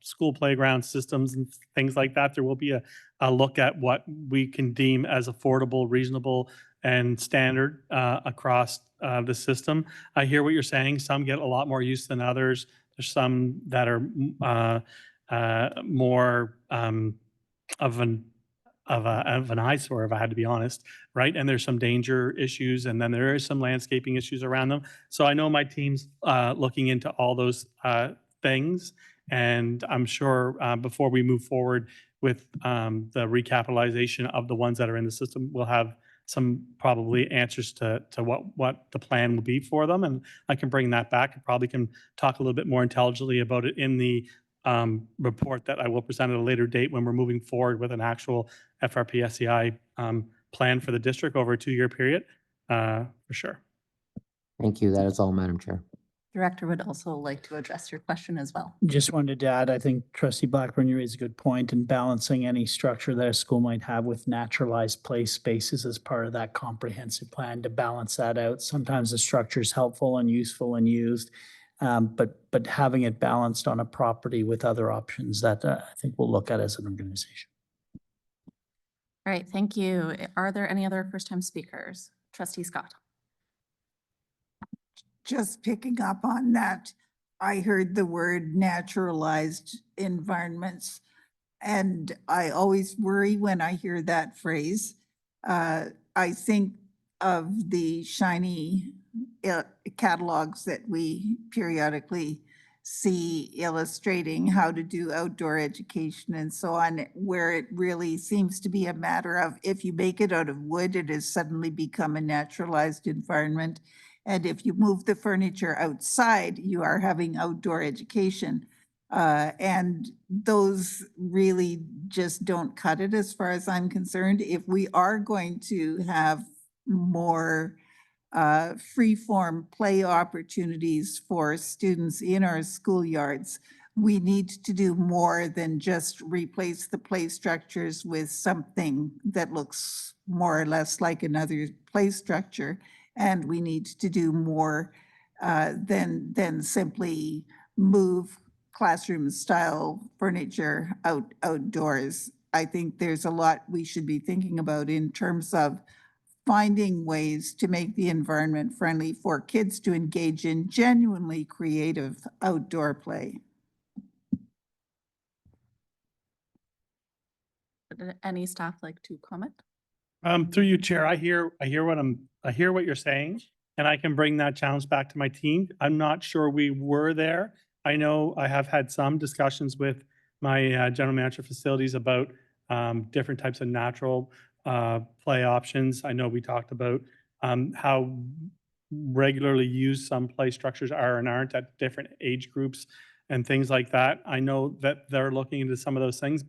school playground systems and things like that. There will be a look at what we can deem as affordable, reasonable, and standard across the system. I hear what you're saying. Some get a lot more use than others. There's some that are more of an eyesore, if I had to be honest, right? And there's some danger issues, and then there is some landscaping issues around them. So I know my team's looking into all those things, and I'm sure before we move forward with the recapitalization of the ones that are in the system, we'll have some probably answers to what the plan will be for them, and I can bring that back. I probably can talk a little bit more intelligently about it in the report that I will present at a later date when we're moving forward with an actual FRP SEI plan for the district over a 2-year period, for sure. Thank you. That is all, Madam Chair. Director would also like to address your question as well. Just wanted to add, I think Trustee Blackburn, you raised a good point in balancing any structure that a school might have with naturalized play spaces as part of that comprehensive plan to balance that out. Sometimes the structure is helpful and useful and used, but having it balanced on a property with other options that I think we'll look at as an organization. All right, thank you. Are there any other first-time speakers? Trustee Scott. Just picking up on that, I heard the word naturalized environments, and I always worry when I hear that phrase. I think of the shiny catalogs that we periodically see illustrating how to do outdoor education and so on, where it really seems to be a matter of if you make it out of wood, it has suddenly become a naturalized environment. And if you move the furniture outside, you are having outdoor education. And those really just don't cut it as far as I'm concerned. If we are going to have more free-form play opportunities for students in our schoolyards, we need to do more than just replace the play structures with something that looks more or less like another play structure. And we need to do more than simply move classroom-style furniture outdoors. I think there's a lot we should be thinking about in terms of finding ways to make the environment friendly for kids to engage in genuinely creative outdoor play. Would any staff like to comment? Through you, Chair, I hear what you're saying, and I can bring that challenge back to my team. I'm not sure we were there. I know I have had some discussions with my general manager of facilities about different types of natural play options. I know we talked about how regularly used some play structures are and aren't at different age groups and things like that. I know that they're looking into some of those things,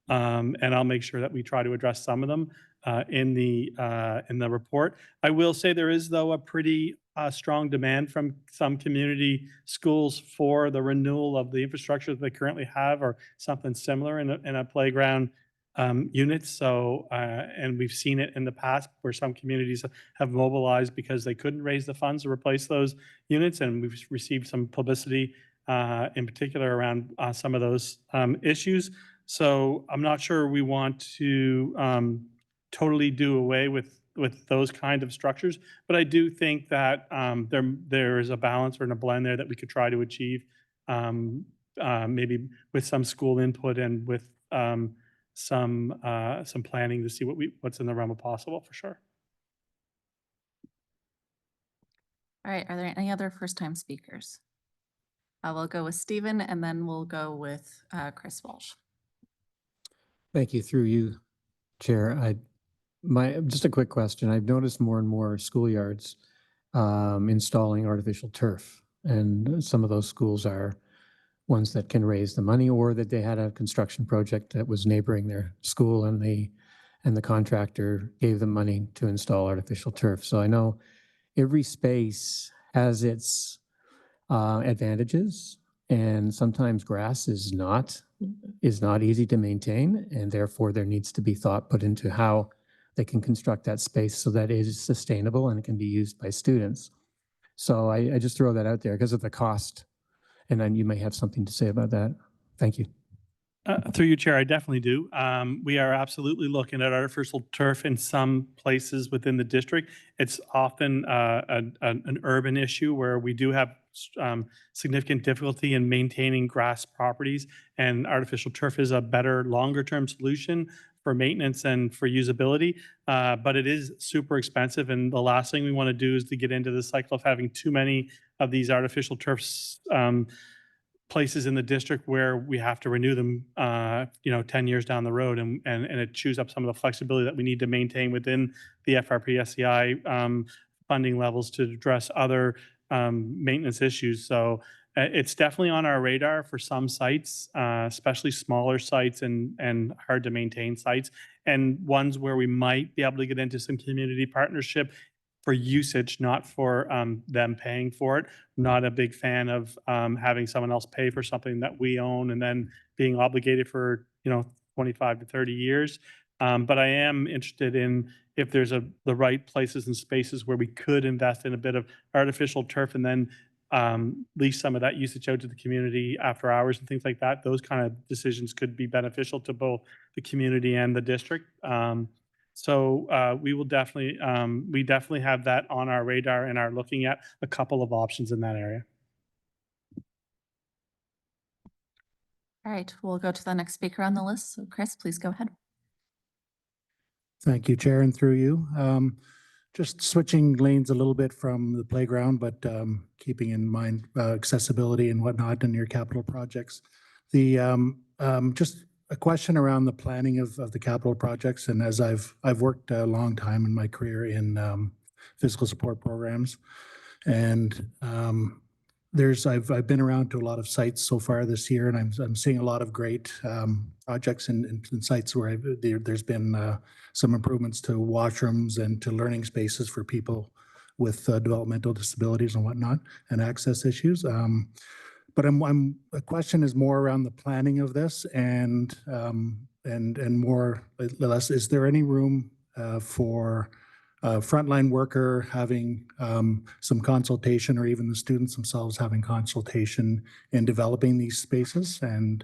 and I'll make sure that we try to address some of them in the report. I will say there is, though, a pretty strong demand from some community schools for the renewal of the infrastructure that they currently have or something similar in a playground unit. So, and we've seen it in the past where some communities have mobilized because they couldn't raise the funds to replace those units. And we've received some publicity in particular around some of those issues. So I'm not sure we want to totally do away with those kind of structures, but I do think that there is a balance or a blend there that we could try to achieve, maybe with some school input and with some planning to see what's in the realm of possible, for sure. All right, are there any other first-time speakers? We'll go with Stephen and then we'll go with Chris Walsh. Thank you. Through you, Chair. Just a quick question. I've noticed more and more schoolyards installing artificial turf, and some of those schools are ones that can raise the money, or that they had a construction project that was neighboring their school, and the contractor gave them money to install artificial turf. So I know every space has its advantages, and sometimes grass is not easy to maintain, and therefore there needs to be thought put into how they can construct that space so that it is sustainable and it can be used by students. So I just throw that out there because of the cost, and then you may have something to say about that. Thank you. Through you, Chair, I definitely do. We are absolutely looking at artificial turf in some places within the district. It's often an urban issue where we do have significant difficulty in maintaining grass properties, and artificial turf is a better longer-term solution for maintenance and for usability, but it is super expensive, and the last thing we want to do is to get into the cycle of having too many of these artificial turfs places in the district where we have to renew them, 10 years down the road, and it chews up some of the flexibility that we need to maintain within the FRP SEI funding levels to address other maintenance issues. So it's definitely on our radar for some sites, especially smaller sites and hard to maintain sites, and ones where we might be able to get into some community partnership for usage, not for them paying for it. Not a big fan of having someone else pay for something that we own and then being obligated for 25 to 30 years. But I am interested in if there's the right places and spaces where we could invest in a bit of artificial turf and then lease some of that usage out to the community after hours and things like that. Those kind of decisions could be beneficial to both the community and the district. So we will definitely, we definitely have that on our radar and are looking at a couple of options in that area. All right, we'll go to the next speaker on the list. So Chris, please go ahead. Thank you, Chair, and through you. just switching lanes a little bit from the playground, but keeping in mind accessibility and whatnot in your capital projects. The just a question around the planning of the capital projects, and as I've worked a long time in my career in fiscal support programs, and I've been around to a lot of sites so far this year, and I'm seeing a lot of great projects and sites where there's been some improvements to washrooms and to learning spaces for people with developmental disabilities and whatnot, and access issues. But the question is more around the planning of this, and more or less, is there any room for frontline worker having some consultation, or even the students themselves having consultation in developing these spaces? And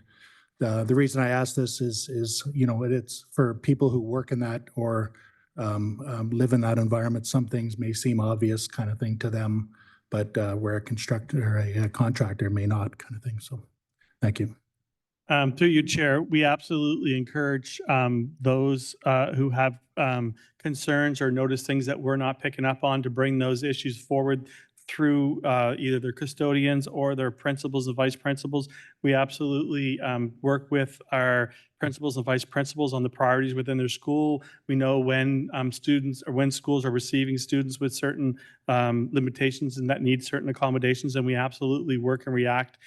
the reason I ask this is, you know, it's for people who work in that or live in that environment. Some things may seem obvious kind of thing to them, but where a constructor or a contractor may not, kind of thing. So thank you. Through you, Chair, we absolutely encourage those who have concerns or notice things that we're not picking up on to bring those issues forward through either their custodians or their principals and vice principals. We absolutely work with our principals and vice principals on the priorities within their school. We know when students or when schools are receiving students with certain limitations and that need certain accommodations, and we absolutely work and react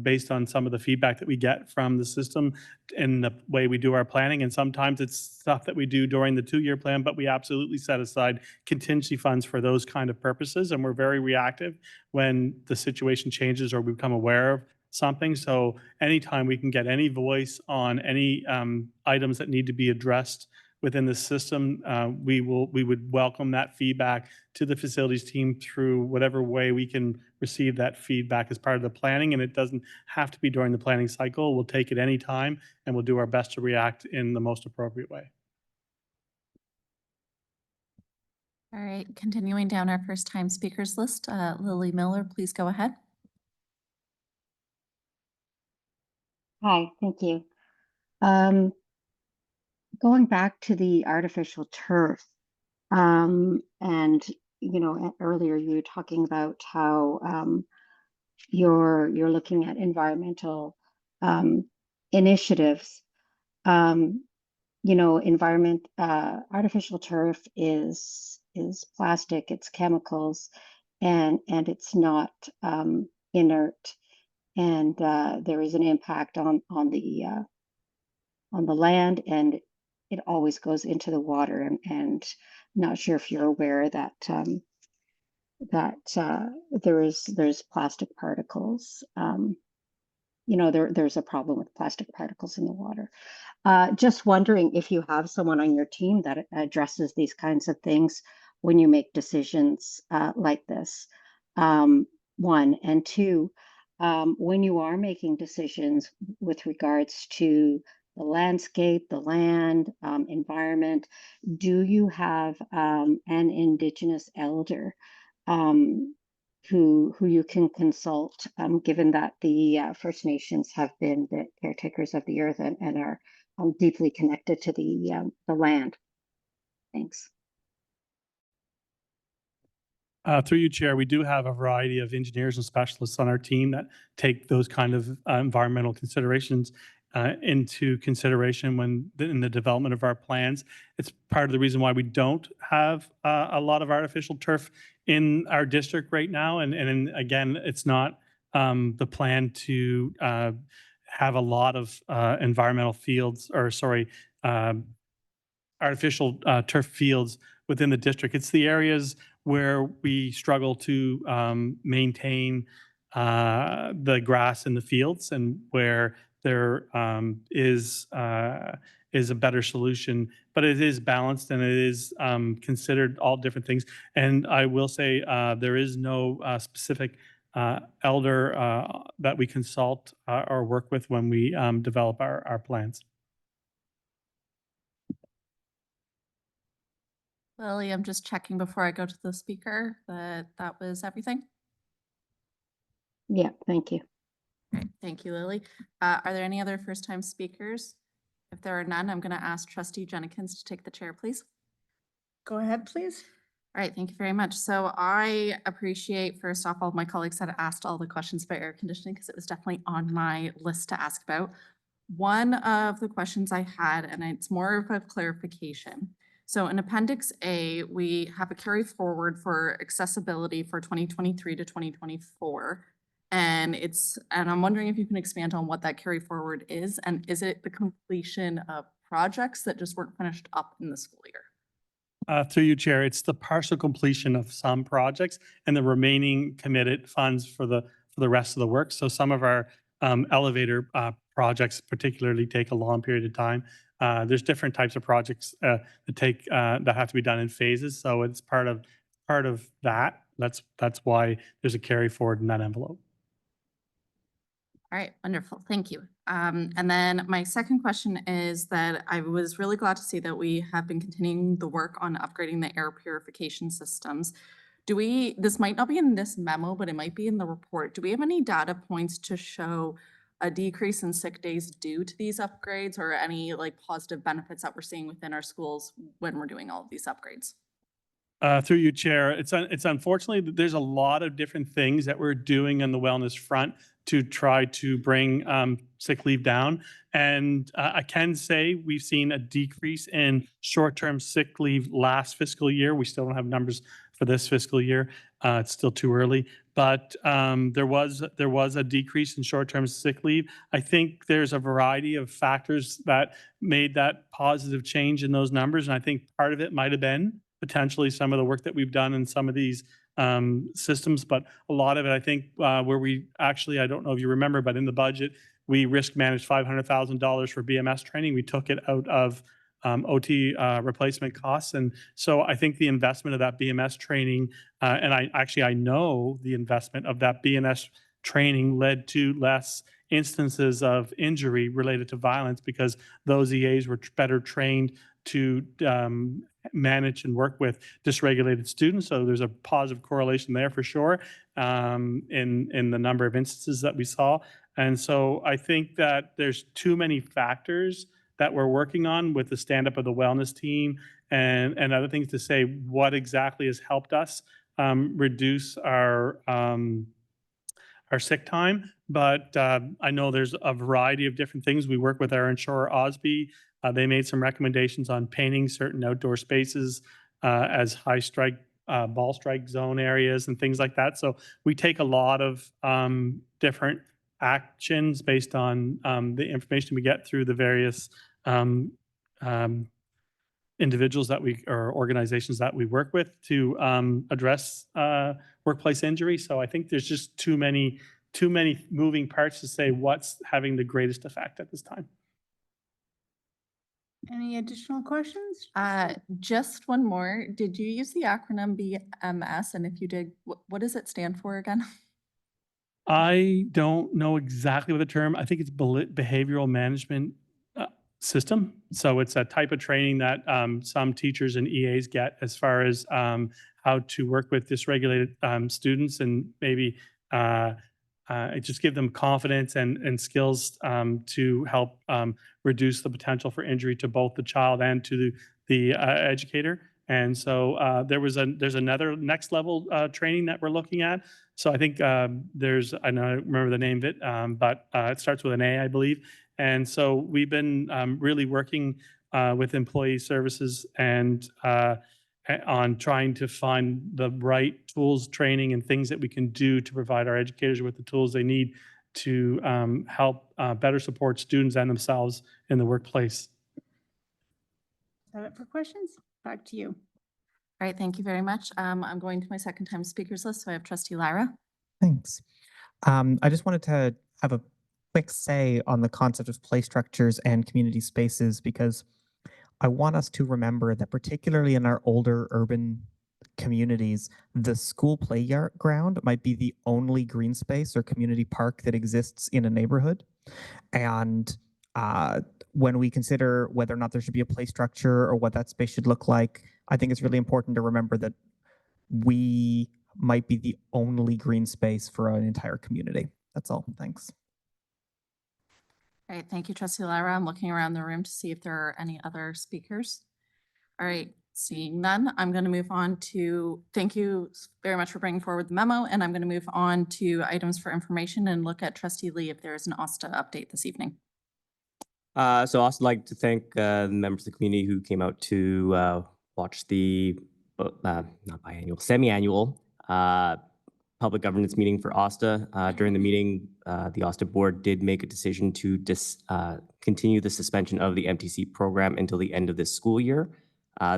based on some of the feedback that we get from the system and the way we do our planning. And sometimes it's stuff that we do during the 2-year plan, but we absolutely set aside contingency funds for those kind of purposes. And we're very reactive when the situation changes or we become aware of something. So anytime we can get any voice on any items that need to be addressed within the system, we would welcome that feedback to the facilities team through whatever way we can receive that feedback as part of the planning. And it doesn't have to be during the planning cycle. We'll take it any time, and we'll do our best to react in the most appropriate way. All right, continuing down our first time speakers list, Lily Miller, please go ahead. Hi, thank you. Going back to the artificial turf, and you know, earlier you were talking about how you're looking at environmental initiatives. You know, artificial turf is plastic, it's chemicals, and it's not inert, and there is an impact on the land, and it always goes into the water. And not sure if you're aware that there's plastic particles. You know, there's a problem with plastic particles in the water. Just wondering if you have someone on your team that addresses these kinds of things when you make decisions like this. One, and two, when you are making decisions with regards to the landscape, the land, environment, do you have an Indigenous elder who you can consult, given that the First Nations have been the caretakers of the earth and are deeply connected to the land? Thanks. Through you, Chair, we do have a variety of engineers and specialists on our team that take those kind of environmental considerations into consideration when in the development of our plans. It's part of the reason why we don't have a lot of artificial turf in our district right now. And again, it's not the plan to have a lot of environmental fields, or sorry, artificial turf fields within the district. It's the areas where we struggle to maintain the grass in the fields, and where there is a better solution, but it is balanced and it is considered all different things. And I will say there is no specific elder that we consult or work with when we develop our plans. Lily, I'm just checking before I go to the speaker that was everything. Yeah, thank you. All right, thank you, Lily. Are there any other first-time speakers? If there are none, I'm going to ask Trustee Jenkins to take the chair, please. Go ahead, please. All right, thank you very much. So I appreciate, first off, all of my colleagues that asked all the questions about air conditioning because it was definitely on my list to ask about. One of the questions I had, and it's more of a clarification. So in Appendix A, we have a carry forward for accessibility for 2023 to 2024. And I'm wondering if you can expand on what that carry forward is, and is it the completion of projects that just weren't finished up in the school year? Through you, Chair, it's the partial completion of some projects and the remaining committed funds for the rest of the work. So some of our elevator projects particularly take a long period of time. There's different types of projects that have to be done in phases. So it's part of that. That's why there's a carry forward in that envelope. All right, wonderful. Thank you. And then my second question is that I was really glad to see that we have been continuing the work on upgrading the air purification systems. This might not be in this memo, but it might be in the report. Do we have any data points to show a decrease in sick days due to these upgrades, or any like positive benefits that we're seeing within our schools when we're doing all of these upgrades? Through you, Chair, it's unfortunately that there's a lot of different things that we're doing on the wellness front to try to bring sick leave down. And I can say we've seen a decrease in short-term sick leave last fiscal year. We still don't have numbers for this fiscal year. It's still too early, but there was a decrease in short-term sick leave. I think there's a variety of factors that made that positive change in those numbers, and I think part of it might have been potentially some of the work that we've done in some of these systems, but a lot of it, I think, where we actually, I don't know if you remember, but in the budget, we risk managed $500,000 for BMS training. We took it out of OT replacement costs. And so I think the investment of that BMS training, and I know the investment of that BMS training led to less instances of injury related to violence because those EAs were better trained to manage and work with dysregulated students. So there's a positive correlation there for sure in the number of instances that we saw. And so I think that there's too many factors that we're working on with the stand-up of the wellness team and other things to say what exactly has helped us reduce our sick time. But I know there's a variety of different things. We work with our insurer, OSB. They made some recommendations on painting certain outdoor spaces as high strike, ball strike zone areas and things like that. So we take a lot of different actions based on the information we get through the various individuals that or organizations that we work with to address workplace injury. So I think there's just too many moving parts to say what's having the greatest effect at this time. Any additional questions? Just one more. Did you use the acronym BMS? And if you did, what does it stand for again? I don't know exactly what the term, I think it's behavioral management system. So it's a type of training that some teachers and EAs get as far as how to work with dysregulated students and maybe just give them confidence and skills to help reduce the potential for injury to both the child and to the educator. And so there's another next level training that we're looking at. So I think I don't remember the name of it, but it starts with an A, I believe. And so we've been really working with employee services and on trying to find the right tools, training, and things that we can do to provide our educators with the tools they need to help better support students and themselves in the workplace. Is that it for questions? Back to you. All right, thank you very much. I'm going to my second time speakers list. So I have Trustee Lyra. Thanks. I just wanted to have a quick say on the concept of play structures and community spaces, because I want us to remember that particularly in our older urban communities, the school playground might be the only green space or community park that exists in a neighborhood. And when we consider whether or not there should be a play structure or what that space should look like, I think it's really important to remember that we might be the only green space for an entire community. That's all. Thanks. All right, thank you, Trustee Lyra. I'm looking around the room to see if there are any other speakers. All right, Seeing none, I'm going to move on to, thank you very much for bringing forward the memo, and I'm going to move on to items for information and look at Trustee Lee if there is an OSTA update this evening. So I also like to thank the members of the community who came out to watch the not biannual, semi-annual public governance meeting for OSTA. During the meeting, the OSTA board did make a decision to continue the suspension of the MTC program until the end of this school year.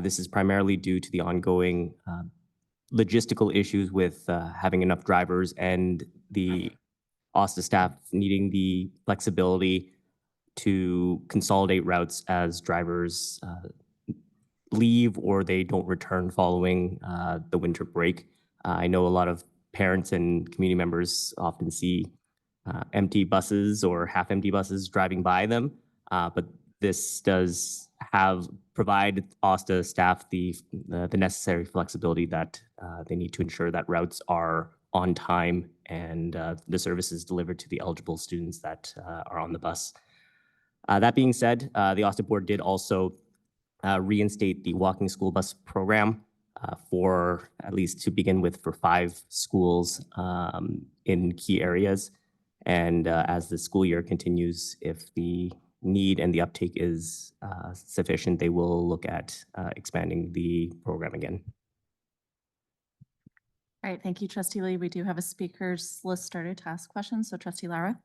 This is primarily due to the ongoing logistical issues with having enough drivers and the OSTA staff needing the flexibility to consolidate routes as drivers leave or they don't return following the winter break. I know a lot of parents and community members often see empty buses or half-empty buses driving by them, but this does provide OSTA staff the necessary flexibility that they need to ensure that routes are on time and the service is delivered to the eligible students that are on the bus. That being said, the OSTA board did also reinstate the walking school bus program for, at least to begin with, for 5 schools in key areas. And as the school year continues, if the need and the uptake is sufficient, they will look at expanding the program again. All right, thank you, Trustee Lee. We do have a speakers list started to ask questions. So Trustee Lara.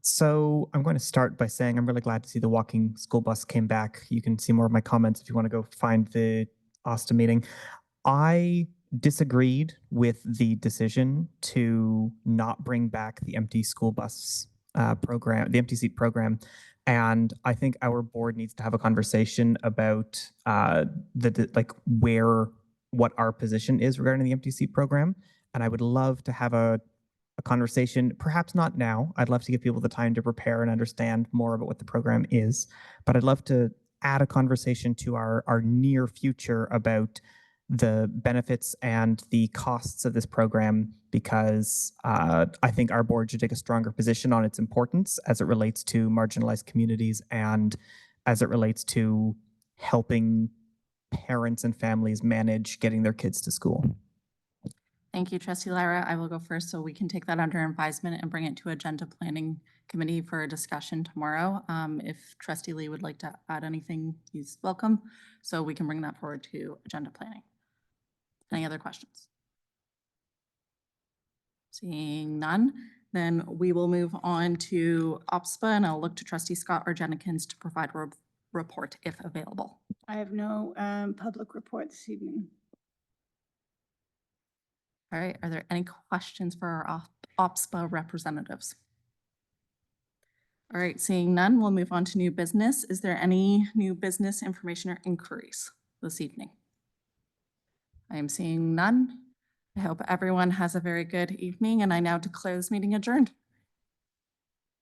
So I'm going to start by saying I'm really glad to see the walking school bus came back. You can see more of my comments if you want to go find the OSTA meeting. I disagreed with the decision to not bring back the empty school bus program, the empty seat program. And I think our board needs to have a conversation about what our position is regarding the empty seat program. And I would love to have a conversation, perhaps not now. I'd love to give people the time to prepare and understand more about what the program is, but I'd love to add a conversation to our near future about the benefits and the costs of this program, because I think our board should take a stronger position on its importance as it relates to marginalized communities and as it relates to helping parents and families manage getting their kids to school. Thank you, Trustee Lara. I will go first so we can take that under advisement and bring it to Agenda Planning Committee for a discussion tomorrow. If Trustee Lee would like to add anything, he's welcome. So we can bring that forward to Agenda Planning. Any other questions? Seeing none, then we will move on to OPSPA, and I'll look to Trustee Scott or Jennings to provide a report if available. I have no public report this evening. All right, are there any questions for our OPSPA representatives? All right, seeing none, we'll move on to new business. Is there any new business information or inquiries this evening? I am seeing none. I hope everyone has a very good evening, and I now declare this meeting adjourned.